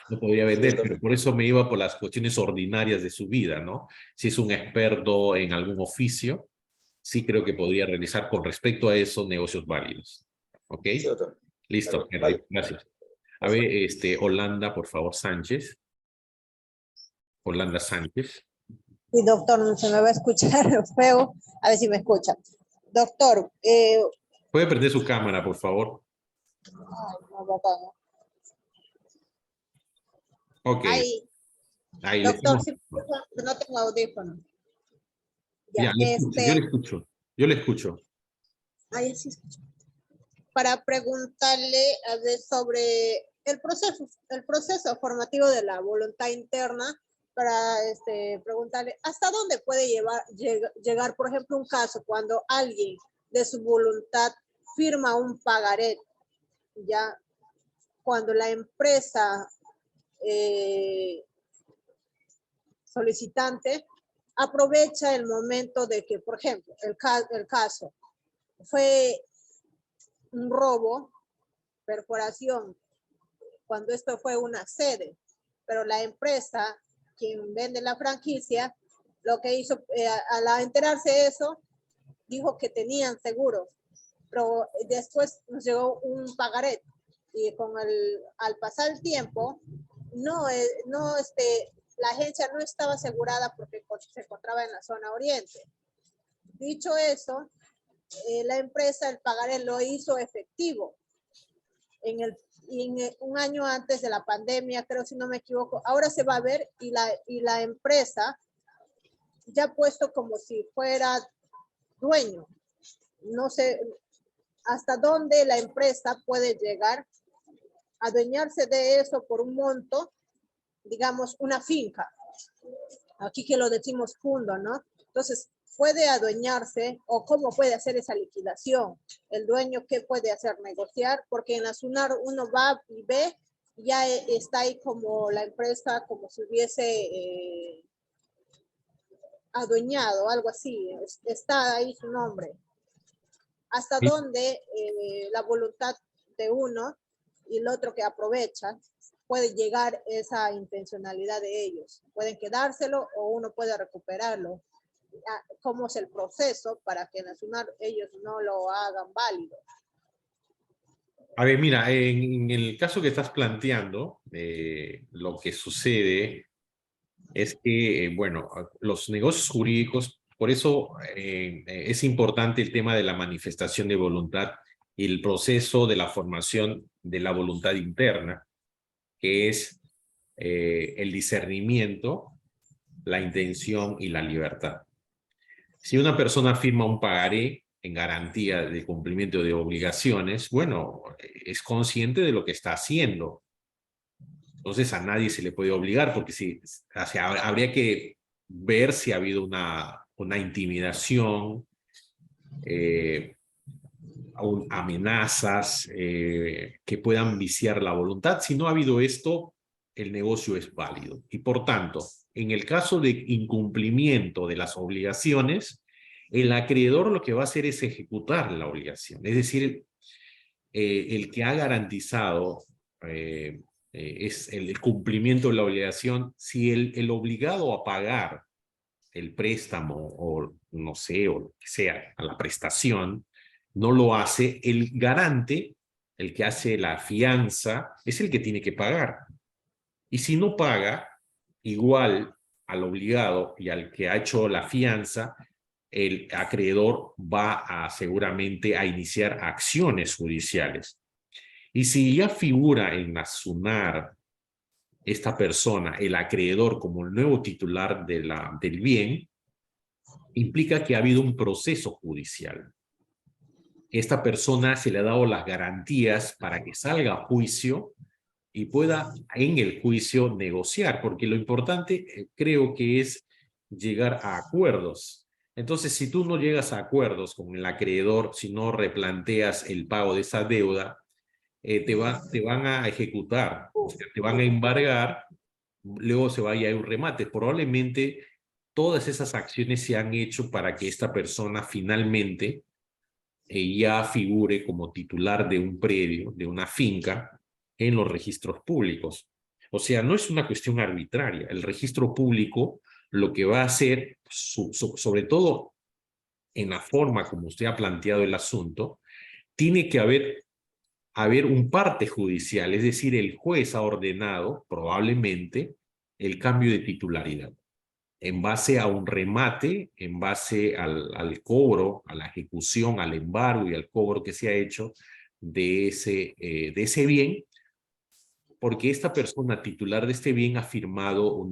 no podría Sí, vender, pero por eso me iba por las cuestiones ordinarias de su vida, ¿no? Si es un experto en algún oficio, sí creo que podría realizar con respecto a eso negocios válidos. ¿Ok? sí, doctor. Listo, Claro, Henry, vale. gracias. A Gracias. ver, Holanda, por favor, Sánchez. Holanda Sánchez. Sí, doctor, no se me va a escuchar feo. A ver si me escucha. Doctor, ¿Puede prender su cámara, por favor? no, bacán. Ok, Ahí, ahí le doctor, estamos. sí, no tengo audífono. Ya, Ya, le escucho, yo le escucho, yo le escucho. ahí sí escucho. Para preguntarle a ver sobre el proceso formativo de la voluntad interna, para preguntarle hasta dónde puede llegar, por ejemplo, un caso cuando alguien de su voluntad firma un pagaré, ya cuando la empresa solicitante aprovecha el momento de que, por ejemplo, el caso fue un robo, perforación, cuando esto fue una sede, pero la empresa, quien vende la franquicia, lo que hizo, al enterarse de eso, dijo que tenían seguro, pero después nos llegó un pagaré y al pasar el tiempo, la agencia no estaba asegurada porque se encontraba en la zona oriente. Dicho eso, la empresa el pagaré lo hizo efectivo un año antes de la pandemia, creo si no me equivoco. Ahora se va a ver y la empresa ya puesto como si fuera dueño. No sé hasta dónde la empresa puede llegar a adueñarse de eso por un monto, digamos, una finca. Aquí que lo decimos fundo, ¿no? Entonces, puede adueñarse o cómo puede hacer esa liquidación. El dueño, ¿qué puede hacer? Negociar, porque en la SUNAR uno va y ve, ya está ahí como la empresa, como si hubiese adueñado, algo así, está ahí su nombre. Hasta Sí. dónde la voluntad de uno y el otro que aprovecha puede llegar esa intencionalidad de ellos. Pueden quedárselo o uno puede recuperarlo. ¿Cómo es el proceso para que en la SUNAR ellos no lo hagan válido? A ver, mira, en el caso que estás planteando, lo que sucede es que, bueno, los negocios jurídicos, por eso es importante el tema de la manifestación de voluntad y el proceso de la formación de la voluntad interna, que es el discernimiento, la intención y la libertad. Si una persona firma un pagaré en garantía de cumplimiento de obligaciones, bueno, es consciente de lo que está haciendo. Entonces a nadie se le puede obligar porque si, o sea, habría que ver si ha habido una intimidación, amenazas que puedan viciar la voluntad. Si no ha habido esto, el negocio es válido. Y por tanto, en el caso de incumplimiento de las obligaciones, el acreedor lo que va a hacer es ejecutar la obligación. Es decir, el que ha garantizado es el cumplimiento de la obligación. Si el obligado a pagar el préstamo o no sé, o lo que sea, a la prestación, no lo hace, el garante, el que hace la fianza, es el que tiene que pagar. Y si no paga, igual al obligado y al que ha hecho la fianza, el acreedor va seguramente a iniciar acciones judiciales. Y si ya figura en la SUNAR esta persona, el acreedor, como el nuevo titular del bien, implica que ha habido un proceso judicial. Esta persona se le ha dado las garantías para que salga a juicio y pueda en el juicio negociar, porque lo importante creo que es llegar a acuerdos. Entonces, si tú no llegas a acuerdos con el acreedor, si no replanteas el pago de esa deuda, te van a ejecutar, o sea, te van a embargar, luego se vaya a un remate. Probablemente todas esas acciones se han hecho para que esta persona finalmente ya figure como titular de un predio, de una finca, en los registros públicos. O sea, no es una cuestión arbitraria. El registro público lo que va a hacer, sobre todo en la forma como usted ha planteado el asunto, tiene que haber un parte judicial, es decir, el juez ha ordenado probablemente el cambio de titularidad en base a un remate, en base al cobro, a la ejecución, al embargo y al cobro que se ha hecho de ese bien, porque esta persona titular de este bien ha firmado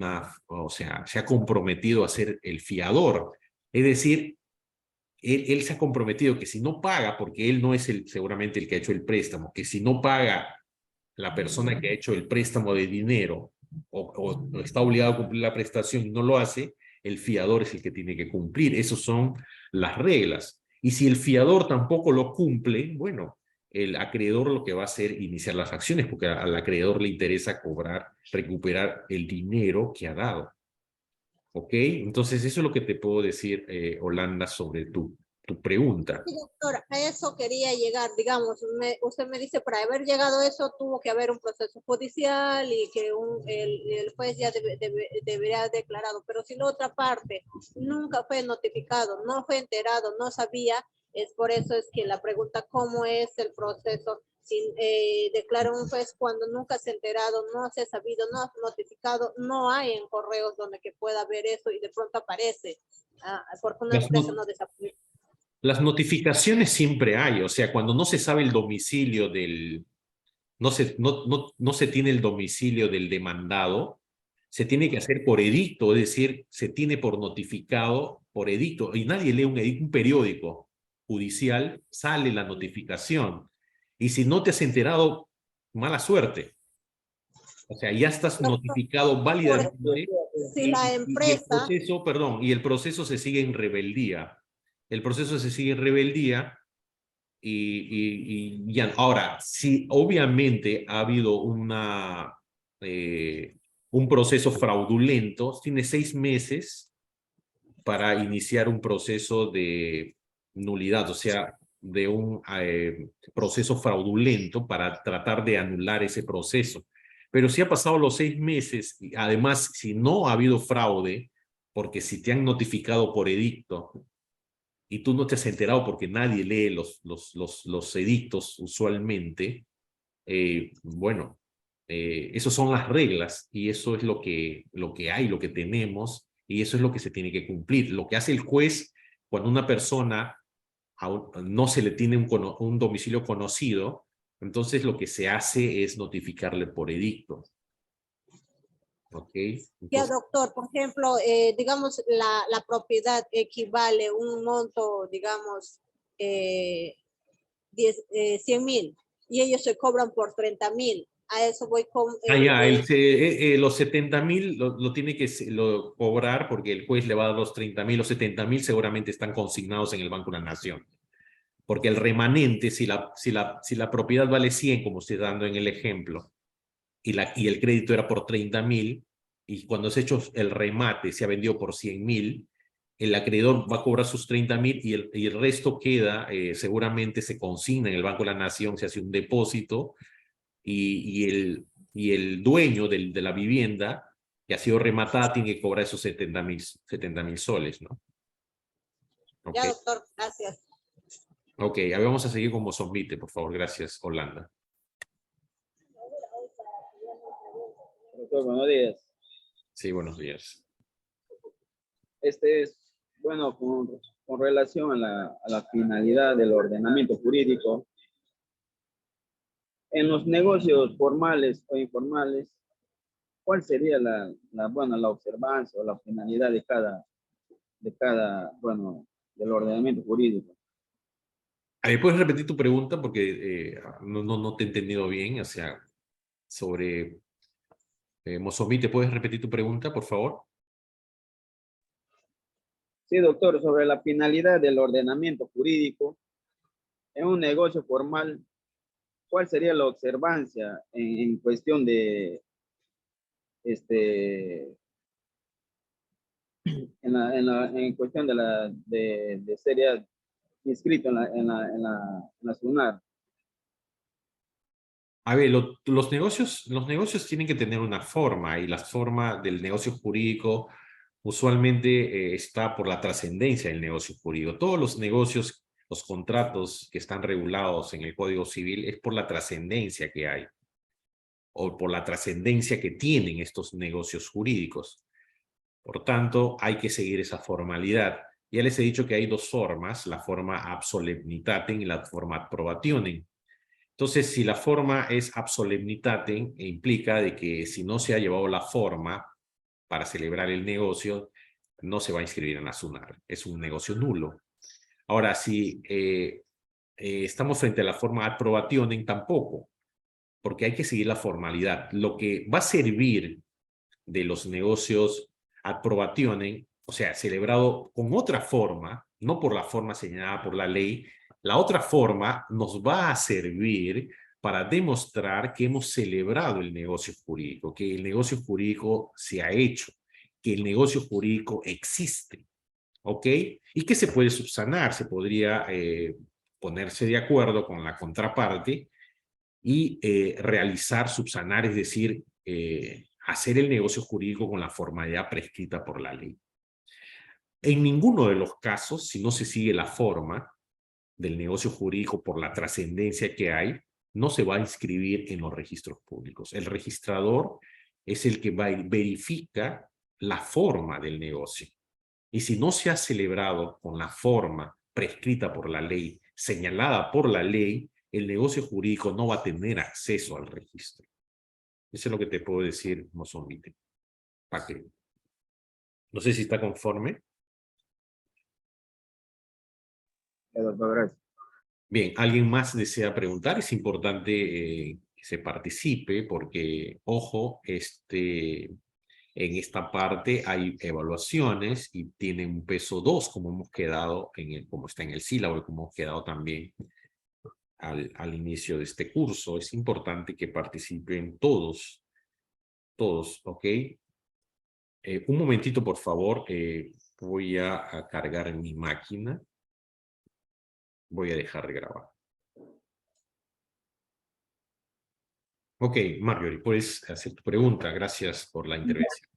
o sea, se ha comprometido a ser el fiador. Es decir, él se ha comprometido que si no paga, porque él no es seguramente el que ha hecho el préstamo, que si no paga la persona que ha hecho el préstamo de dinero o está obligado a cumplir la prestación y no lo hace, el fiador es el que tiene que cumplir. Esas son las reglas. Y si el fiador tampoco lo cumple, bueno, el acreedor lo que va a hacer es iniciar las acciones, porque al acreedor le interesa recuperar el dinero que ha dado. ¿Ok? Entonces eso es lo que te puedo decir, Holanda, sobre tu pregunta. Sí, doctora, a eso quería llegar, digamos, usted me dice, para haber llegado a eso tuvo que haber un proceso judicial y que el juez ya debería haber declarado, pero si la otra parte nunca fue notificado, no fue enterado, no sabía, es por eso es que la pregunta, ¿cómo es el proceso? Si declara un juez cuando nunca se ha enterado, no se ha sabido, no ha notificado, no hay en correos donde que pueda ver eso y de pronto aparece, porque una empresa no desaparece. Las notificaciones siempre hay, o sea, cuando no se sabe el domicilio no se tiene el domicilio del demandado, se tiene que hacer por edicto, es decir, se tiene por notificado por edicto, y nadie lee un periódico judicial, sale la notificación, y si no te has enterado, mala suerte. O sea, ya estás notificado válidamente. Si la Y el empresa, proceso, perdón, y el proceso se sigue en rebeldía. El proceso se sigue en rebeldía y ya. Ahora, si obviamente ha habido un proceso fraudulento, tiene 6 meses para iniciar un proceso de nulidad, o sea, de un proceso fraudulento para tratar de anular ese proceso. Pero si ha pasado los 6 meses, y además, si no ha habido fraude, porque si te han notificado por edicto y tú no te has enterado porque nadie lee los edictos usualmente, bueno, esas son las reglas y eso es lo que hay, lo que tenemos y eso es lo que se tiene que cumplir. Lo que hace el juez cuando una persona no se le tiene un domicilio conocido, entonces lo que se hace es notificarle por edicto. ¿Ok? ya Entonces, doctor, por ejemplo, digamos, la propiedad equivale un monto, digamos, 100.000 y ellos se cobran por 30.000. A eso voy con... los 70.000 lo tiene que cobrar porque el juez le va a dar los 30.000, los 70.000 seguramente están consignados en el Banco de la Nación. Porque el remanente, si la propiedad vale 100, como estoy dando en el ejemplo, y el crédito era por 30.000, y cuando se ha hecho el remate se ha vendido por 100.000, el acreedor va a cobrar sus 30.000 y el resto queda, seguramente se consigna en el Banco de la Nación, se hace un depósito, y el dueño de la vivienda que ha sido rematada tiene que cobrar esos 70.000 soles, ¿no? Ya Okay. doctor, gracias. Ok, a ver, vamos a seguir con Mozambique, por favor. Gracias, Holanda. Doctor, buenos días. Sí, buenos días. Este es, bueno, con relación a la finalidad del ordenamiento jurídico, en los negocios formales o informales, ¿cuál sería la observancia o la finalidad de bueno, del ordenamiento jurídico? A ver, ¿puedes repetir tu pregunta? Porque no te he entendido bien, o sea, sobre Mozambique. ¿Puedes repetir tu pregunta, por favor? Sí, doctor, sobre la finalidad del ordenamiento jurídico en un negocio formal, ¿cuál sería la observancia en cuestión de en cuestión de ser inscrito en la SUNAT? A ver, los negocios tienen que tener una forma y la forma del negocio jurídico usualmente está por la trascendencia del negocio jurídico. Todos los negocios, los contratos que están regulados en el Código Civil es por la trascendencia que hay o por la trascendencia que tienen estos negocios jurídicos. Por tanto, hay que seguir esa formalidad. Ya les he dicho que hay 2 formas, la forma ab solemnitatem y la forma ad probationem. Entonces, si la forma es ab solemnitatem, implica de que si no se ha llevado la forma para celebrar el negocio, no se va a inscribir en la SUNAT. Es un negocio nulo. Ahora, si estamos frente a la forma ad probationem, tampoco, porque hay que seguir la formalidad. Lo que va a servir de los negocios ad probationem, o sea, celebrado con otra forma, no por la forma señalada por la ley, la otra forma nos va a servir para demostrar que hemos celebrado el negocio jurídico, que el negocio jurídico se ha hecho, que el negocio jurídico existe, ¿ok? Y que se puede subsanar, se podría ponerse de acuerdo con la contraparte y realizar, subsanar, es decir, hacer el negocio jurídico con la formalidad prescrita por la ley. En ninguno de los casos, si no se sigue la forma del negocio jurídico por la trascendencia que hay, no se va a inscribir en los registros públicos. El registrador es el que verifica la forma del negocio. Y si no se ha celebrado con la forma prescrita por la ley, señalada por la ley, el negocio jurídico no va a tener acceso al registro. Eso es lo que te puedo decir, Mozambique. Pacri. No sé si está conforme. Doctor, gracias. Bien, ¿alguien más desea preguntar? Es importante que se participe porque, ojo, en esta parte hay evaluaciones y tienen un peso 2, como hemos quedado, como está en el sílabo y como hemos quedado también al inicio de este curso. Es importante que participen todos, ¿ok? Un momentito, por favor. Voy a cargar mi máquina. Voy a dejar de grabar. Ok, Marjorie, puedes hacer tu pregunta. Gracias por la intervención.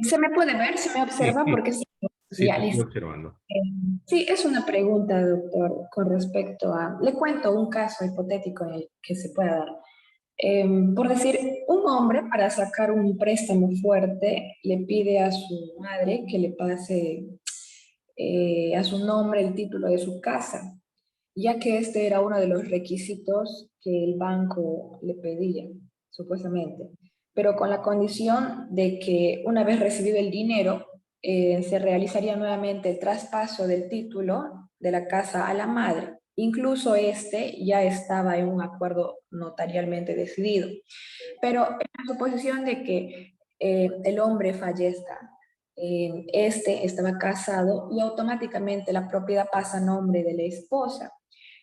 ¿Se me puede ver? ¿Se me observa? Sí, Porque sí, sí, ya te estoy listo. observando. Sí, es una pregunta, doctor, con respecto a... Le cuento un caso hipotético en el que se pueda dar. Por decir, un hombre para sacar un préstamo fuerte le pide a su madre que le pase a su nombre el título de su casa, ya que este era uno de los requisitos que el banco le pedía, supuestamente, pero con la condición de que una vez recibido el dinero, se realizaría nuevamente el traspaso del título de la casa a la madre. Incluso este ya estaba en un acuerdo notarialmente decidido. Pero en la suposición de que el hombre fallezca, este estaba casado y automáticamente la propiedad pasa a nombre de la esposa.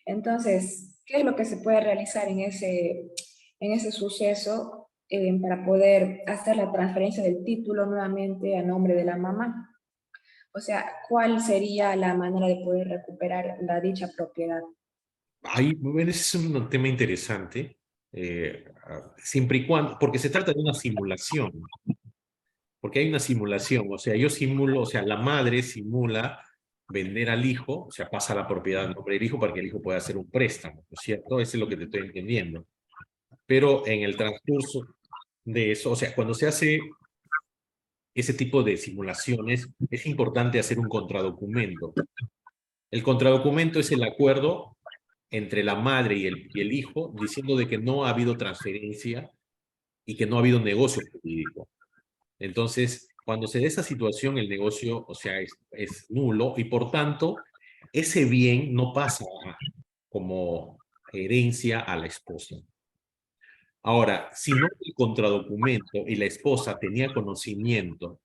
Entonces, ¿qué es lo que se puede realizar en ese suceso para poder hacer la transferencia del título nuevamente a nombre de la mamá? O sea, ¿cuál sería la manera de poder recuperar la dicha propiedad? Ahí, bueno, ese es un tema interesante, siempre y cuando, porque se trata de una simulación, porque hay una simulación, o sea, yo simulo, o sea, la madre simula vender al hijo, o sea, pasa la propiedad a nombre del hijo para que el hijo pueda hacer un préstamo, ¿no es cierto? Eso es lo que te estoy entendiendo. Pero en el transcurso de eso, o sea, cuando se hace ese tipo de simulaciones, es importante hacer un contradocumento. El contradocumento es el acuerdo entre la madre y el hijo, diciendo de que no ha habido transferencia y que no ha habido negocio jurídico. Entonces, cuando se da esa situación, el negocio, o sea, es nulo y por tanto, ese bien no pasa como herencia a la esposa. Ahora, si no hay el contradocumento y la esposa tenía conocimiento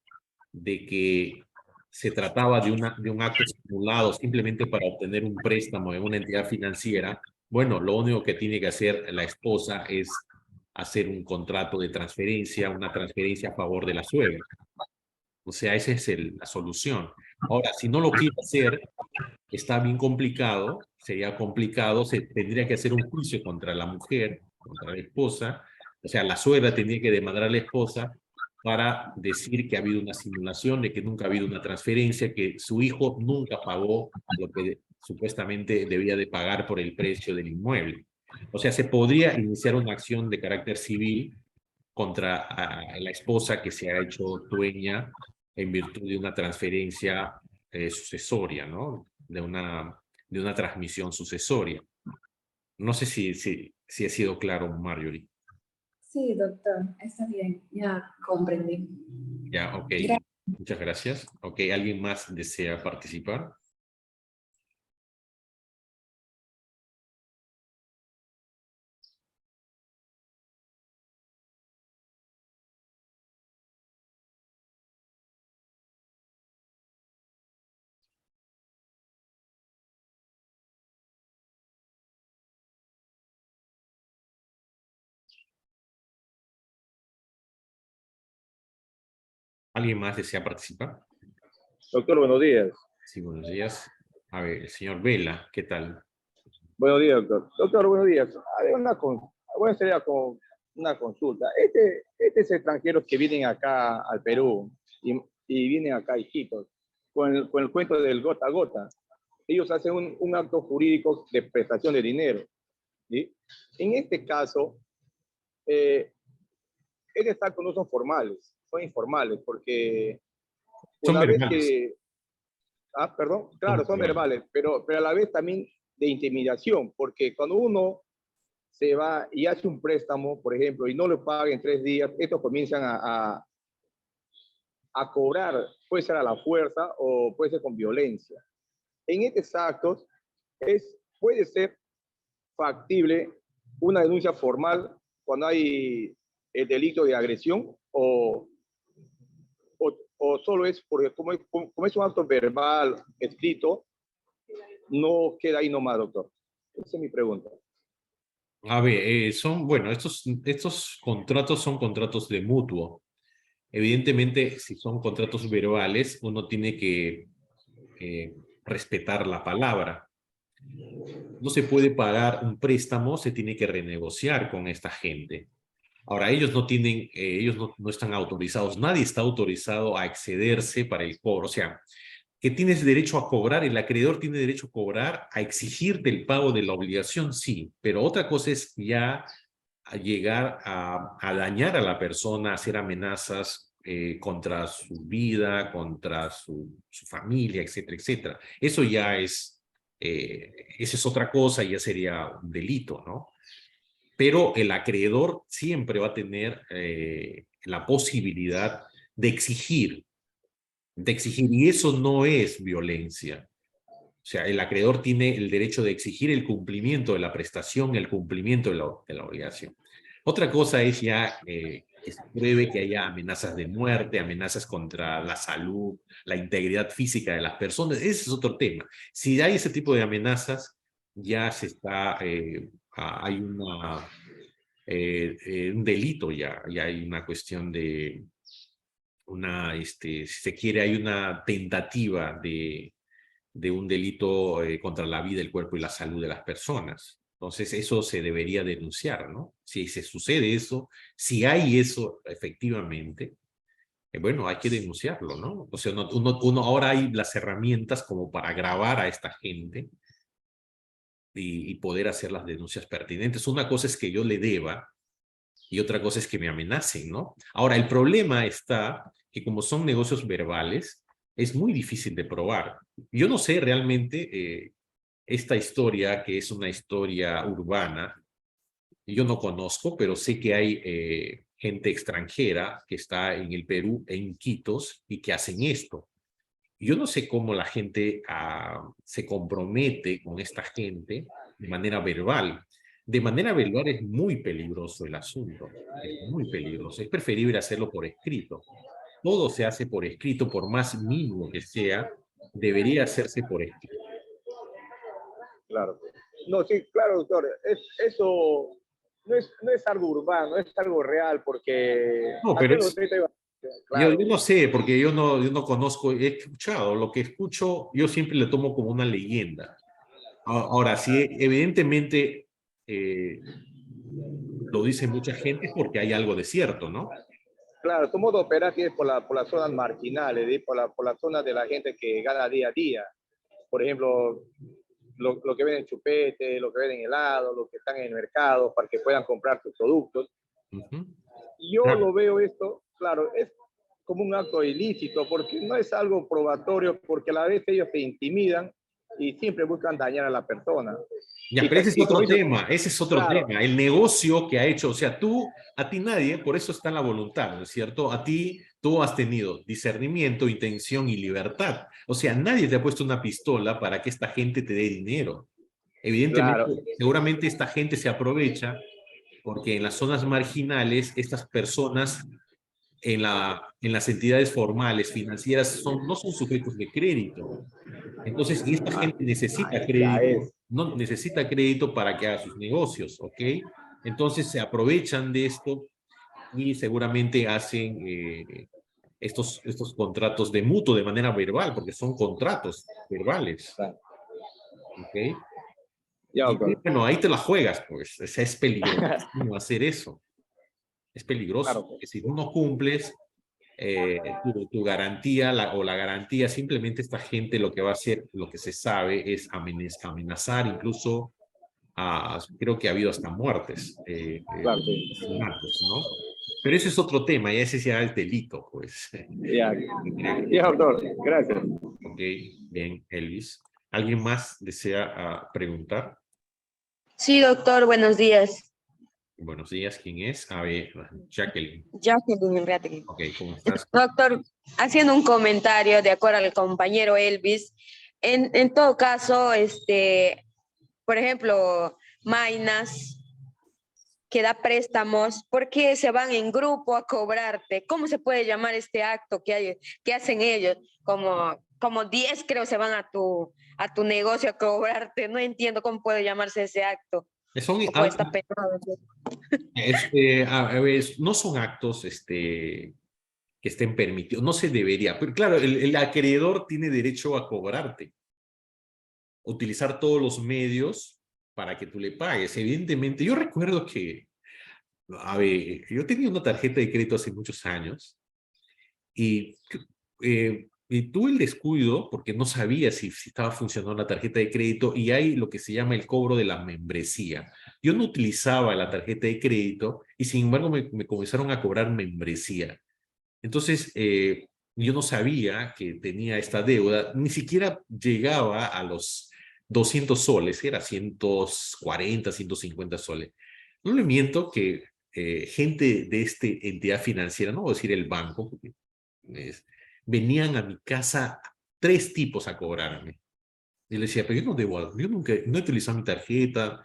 de que se trataba de un acto simulado simplemente para obtener un préstamo en una entidad financiera, bueno, lo único que tiene que hacer la esposa es hacer un contrato de transferencia, una transferencia a favor de la suegra. O sea, esa es la solución. Ahora, si no lo quiere hacer, está bien complicado, sería complicado, se tendría que hacer un juicio contra la mujer, contra la esposa, o sea, la suegra tendría que demandar a la esposa para decir que ha habido una simulación, de que nunca ha habido una transferencia, que su hijo nunca pagó lo que supuestamente debía de pagar por el precio del inmueble. O sea, se podría iniciar una acción de carácter civil contra la esposa que se ha hecho dueña en virtud de una transferencia sucesoria, ¿no? De una transmisión sucesoria. No sé si he sido claro, Marjorie. Sí, doctor, está bien, ya comprendí. Ya, ok. Gracias. Muchas gracias. Ok, ¿alguien más desea participar? ¿Alguien más desea participar? Doctor, buenos días. Sí, buenos días. A ver, el señor Vela, ¿qué tal? Buenos días, doctor. Doctor, buenos días. Bueno, sería como una consulta. Estos extranjeros que vienen acá al Perú y vienen acá hijitos, con el cuento del gota a gota, ellos hacen un acto jurídico de prestación de dinero, ¿sí? En este caso, estos actos no son formales, son informales, porque Son una vez verbales. que... Ah, perdón, claro, son verbales, pero a la vez también de intimidación, porque cuando uno se va y hace un préstamo, por ejemplo, y no lo paga en 3 días, estos comienzan a a cobrar, puede ser a la fuerza o puede ser con violencia. En estos actos puede ser factible una denuncia formal cuando hay el delito de agresión o solo es porque como es un acto verbal, escrito, no queda ahí nomás, doctor. Esa es mi pregunta. A ver, bueno, estos contratos son contratos de mutuo. Evidentemente, si son contratos verbales, uno tiene que respetar la palabra. No se puede pagar un préstamo, se tiene que renegociar con esta gente. Ahora, ellos no están autorizados, nadie está autorizado a excederse para el cobro. O sea, que tienes derecho a cobrar, el acreedor tiene derecho a cobrar, a exigirte el pago de la obligación, sí, pero otra cosa es ya a llegar a dañar a la persona, hacer amenazas contra su vida, contra su familia, etcétera, etcétera. Eso ya esa es otra cosa, ya sería un delito, ¿no? Pero el acreedor siempre va a tener la posibilidad de exigir, y eso no es violencia. O sea, el acreedor tiene el derecho de exigir el cumplimiento de la prestación, el cumplimiento de la obligación. Otra cosa es ya que se pruebe que haya amenazas de muerte, amenazas contra la salud, la integridad física de las personas. Ese es otro tema. Si hay ese tipo de amenazas, ya hay un delito ya hay una cuestión de si se quiere, hay una tentativa de un delito contra la vida, el cuerpo y la salud de las personas. Entonces, eso se debería denunciar, ¿no? Si se sucede eso, si hay eso efectivamente, bueno, hay que denunciarlo, ¿no? O sea, ahora hay las herramientas como para grabar a esta gente y poder hacer las denuncias pertinentes. Una cosa es que yo le deba y otra cosa es que me amenacen, ¿no? Ahora, el problema está que como son negocios verbales, es muy difícil de probar. Yo no sé realmente esta historia, que es una historia urbana, yo no conozco, pero sé que hay gente extranjera que está en el Perú, en Iquitos, y que hacen esto. Yo no sé cómo la gente se compromete con esta gente de manera verbal. De manera verbal es muy peligroso el asunto, es muy peligroso. Es preferible hacerlo por escrito. Todo se hace por escrito, por más mínimo que sea, debería hacerse por escrito. Claro. No, sí, claro, doctor. Eso no es algo urbano, es algo real, porque... No, pero yo no sé, porque yo no conozco, he escuchado, lo que escucho yo siempre le tomo como una leyenda. Ahora, sí, evidentemente lo dice mucha gente es porque hay algo de cierto, ¿no? Claro, tu modo operandi es por las zonas marginales, por la zona de la gente que gana día a día. Por ejemplo, lo que venden chupete, lo que venden helado, lo que están en el mercado para que puedan comprar sus productos. Yo Claro. lo veo esto, claro, es como un acto ilícito, porque no es algo probatorio, porque a la vez ellos te intimidan y siempre buscan dañar a la persona. Ya, pero ese es otro tema, claro. tema, el negocio que ha hecho, o sea, a ti nadie, por eso está en la voluntad, ¿no es cierto? Tú has tenido discernimiento, intención y libertad, o sea, nadie te ha puesto una pistola para que esta gente te dé dinero. Evidentemente, Claro. seguramente esta gente se aprovecha porque en las zonas marginales, estas personas en las entidades formales, financieras, no son sujetos de crédito. Entonces, y esta gente necesita crédito, no necesita crédito para que haga sus negocios, ¿ok? Entonces se aprovechan de esto y seguramente hacen estos contratos de mutuo de manera verbal, porque son contratos verbales, ¿ok? Ya, Y bueno, ahí te la juegas, pues, o sea, es peligroso hacer eso. Es peligroso, claro. porque si tú no cumples tu garantía o la garantía, simplemente esta gente lo que va a hacer, lo que se sabe es amenazar, incluso creo que ha habido hasta muertes, Claro, sí. asesinatos, ¿no? Pero ese es otro tema, y ese será el delito, pues. Ya, ya, doctor, gracias. Ok, bien, Elvis. ¿Alguien más desea preguntar? Sí, doctor, buenos días. Buenos días, ¿quién es? A ver, Jacqueline. Jacqueline Enriategui. Ok, ¿cómo estás? Doctor, haciendo un comentario de acuerdo al compañero Elvis, en todo caso, por ejemplo, Mainas, que da préstamos, ¿por qué se van en grupo a cobrarte? ¿Cómo se puede llamar este acto que hacen ellos? Como 10 creo se van a tu negocio a cobrarte. No entiendo cómo puede llamarse ese acto. Son O puede estar penado. a ver, no son actos que estén permitidos, no se debería, pero claro, el acreedor tiene derecho a cobrarte, utilizar todos los medios para que tú le pagues. Evidentemente, yo recuerdo que, a ver, yo tenía una tarjeta de crédito hace muchos años y tuve el descuido porque no sabía si estaba funcionando la tarjeta de crédito y hay lo que se llama el cobro de la membresía. Yo no utilizaba la tarjeta de crédito y sin embargo me comenzaron a cobrar membresía. Entonces, yo no sabía que tenía esta deuda, ni siquiera llegaba a los 200 soles, era 140, 150 soles. No le miento que gente de esta entidad financiera, no voy a decir el banco, porque venían a mi casa 3 tipos a cobrarme. Y le decía, pero yo no debo, yo nunca, no he utilizado mi tarjeta.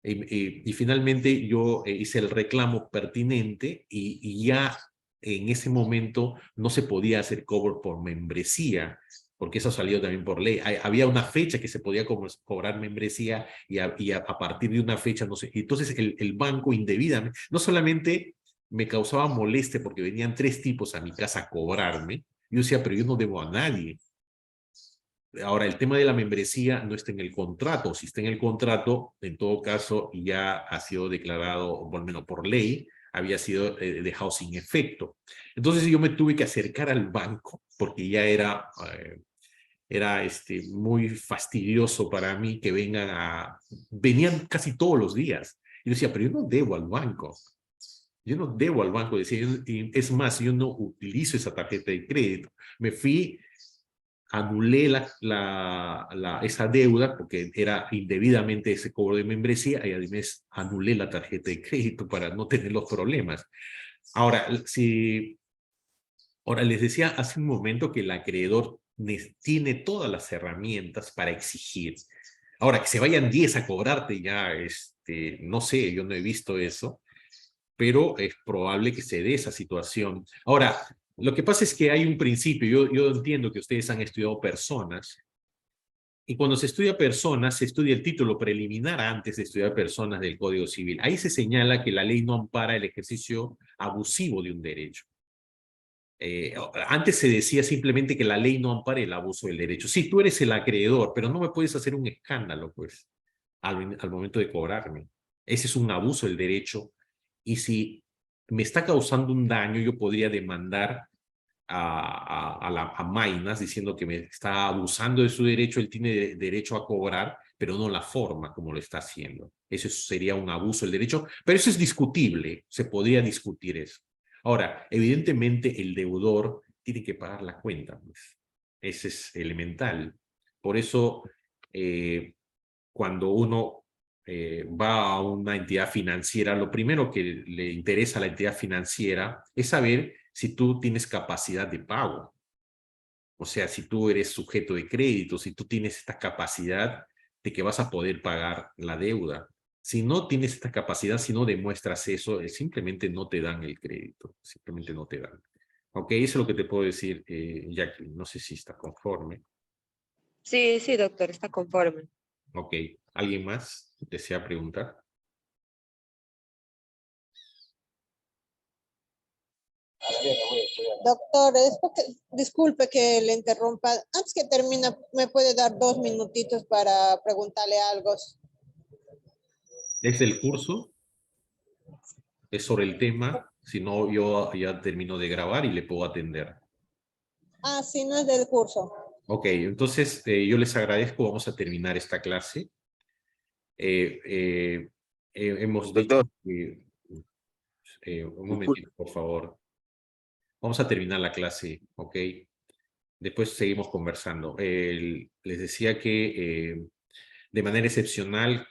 Y finalmente yo hice el reclamo pertinente y ya en ese momento no se podía hacer cobro por membresía, porque eso salió también por ley. Había una fecha que se podía cobrar membresía y a partir de una fecha no sé. Entonces el banco indebidamente, no solamente me causaba molestia porque venían 3 tipos a mi casa a cobrarme, yo decía, pero yo no debo a nadie. Ahora, el tema de la membresía no está en el contrato. Si está en el contrato, en todo caso, ya ha sido declarado, o al menos por ley, había sido dejado sin efecto. Entonces yo me tuve que acercar al banco porque ya era muy fastidioso para mí que venían casi todos los días. Y yo decía, pero yo no debo al banco. Yo no debo al banco. Decía, es más, yo no utilizo esa tarjeta de crédito. Me fui, anulé esa deuda porque era indebidamente ese cobro de membresía y además anulé la tarjeta de crédito para no tener los problemas. Ahora, ahora les decía hace un momento que el acreedor tiene todas las herramientas para exigir. Ahora, que se vayan 10 a cobrarte ya, no sé, yo no he visto eso, pero es probable que se dé esa situación. Ahora, lo que pasa es que hay un principio, yo entiendo que ustedes han estudiado personas, y cuando se estudia personas, se estudia el título preliminar antes de estudiar personas del Código Civil. Ahí se señala que la ley no ampara el ejercicio abusivo de un derecho. Antes se decía simplemente que la ley no ampara el abuso del derecho. Sí, tú eres el acreedor, pero no me puedes hacer un escándalo, pues, al momento de cobrarme. Ese es un abuso del derecho. Y si me está causando un daño, yo podría demandar a Mainas diciendo que me está abusando de su derecho. Él tiene derecho a cobrar, pero no la forma como lo está haciendo. Eso sería un abuso del derecho, pero eso es discutible, se podría discutir eso. Ahora, evidentemente el deudor tiene que pagar la cuenta, pues. Ese es elemental. Por eso, cuando uno va a una entidad financiera, lo primero que le interesa a la entidad financiera es saber si tú tienes capacidad de pago. O sea, si tú eres sujeto de crédito, si tú tienes esta capacidad de que vas a poder pagar la deuda. Si no tienes esta capacidad, si no demuestras eso, simplemente no te dan el crédito, simplemente no te dan. Ok, eso es lo que te puedo decir, Jacqueline. No sé si está conforme. Sí, sí, doctor, está conforme. Ok, ¿alguien más desea preguntar? Doctor, disculpe que le interrumpa. Antes que termine, ¿me puede dar 2 minutitos para preguntarle algo? ¿Es el curso? ¿Es sobre el tema? Si no, yo ya termino de grabar y le puedo atender. Ah, sí, no es del curso. Ok, entonces yo les agradezco. Vamos a terminar esta clase. Hemos dicho Doctor, que... un momentito, por favor. Vamos a terminar la clase, ¿ok? Después seguimos conversando. Les decía que de manera excepcional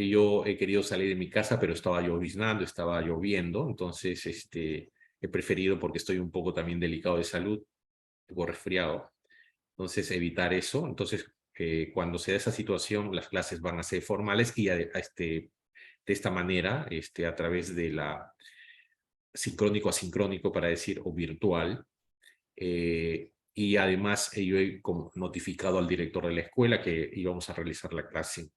yo he querido salir de mi casa, pero estaba lloviznando, estaba lloviendo, entonces he preferido, porque estoy un poco también delicado de salud, un poco resfriado, entonces evitar eso. Entonces, cuando se da esa situación, las clases van a ser formales y de esta manera, a través de la sincrónico-asincrónico, para decir, o virtual. Y además yo he notificado al director de la escuela que íbamos a realizar la clase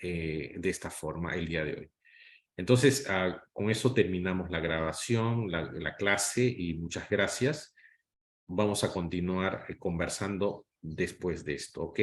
de esta forma el día de hoy. Entonces, con eso terminamos la grabación, la clase, y muchas gracias. Vamos a continuar conversando después de esto, ¿ok?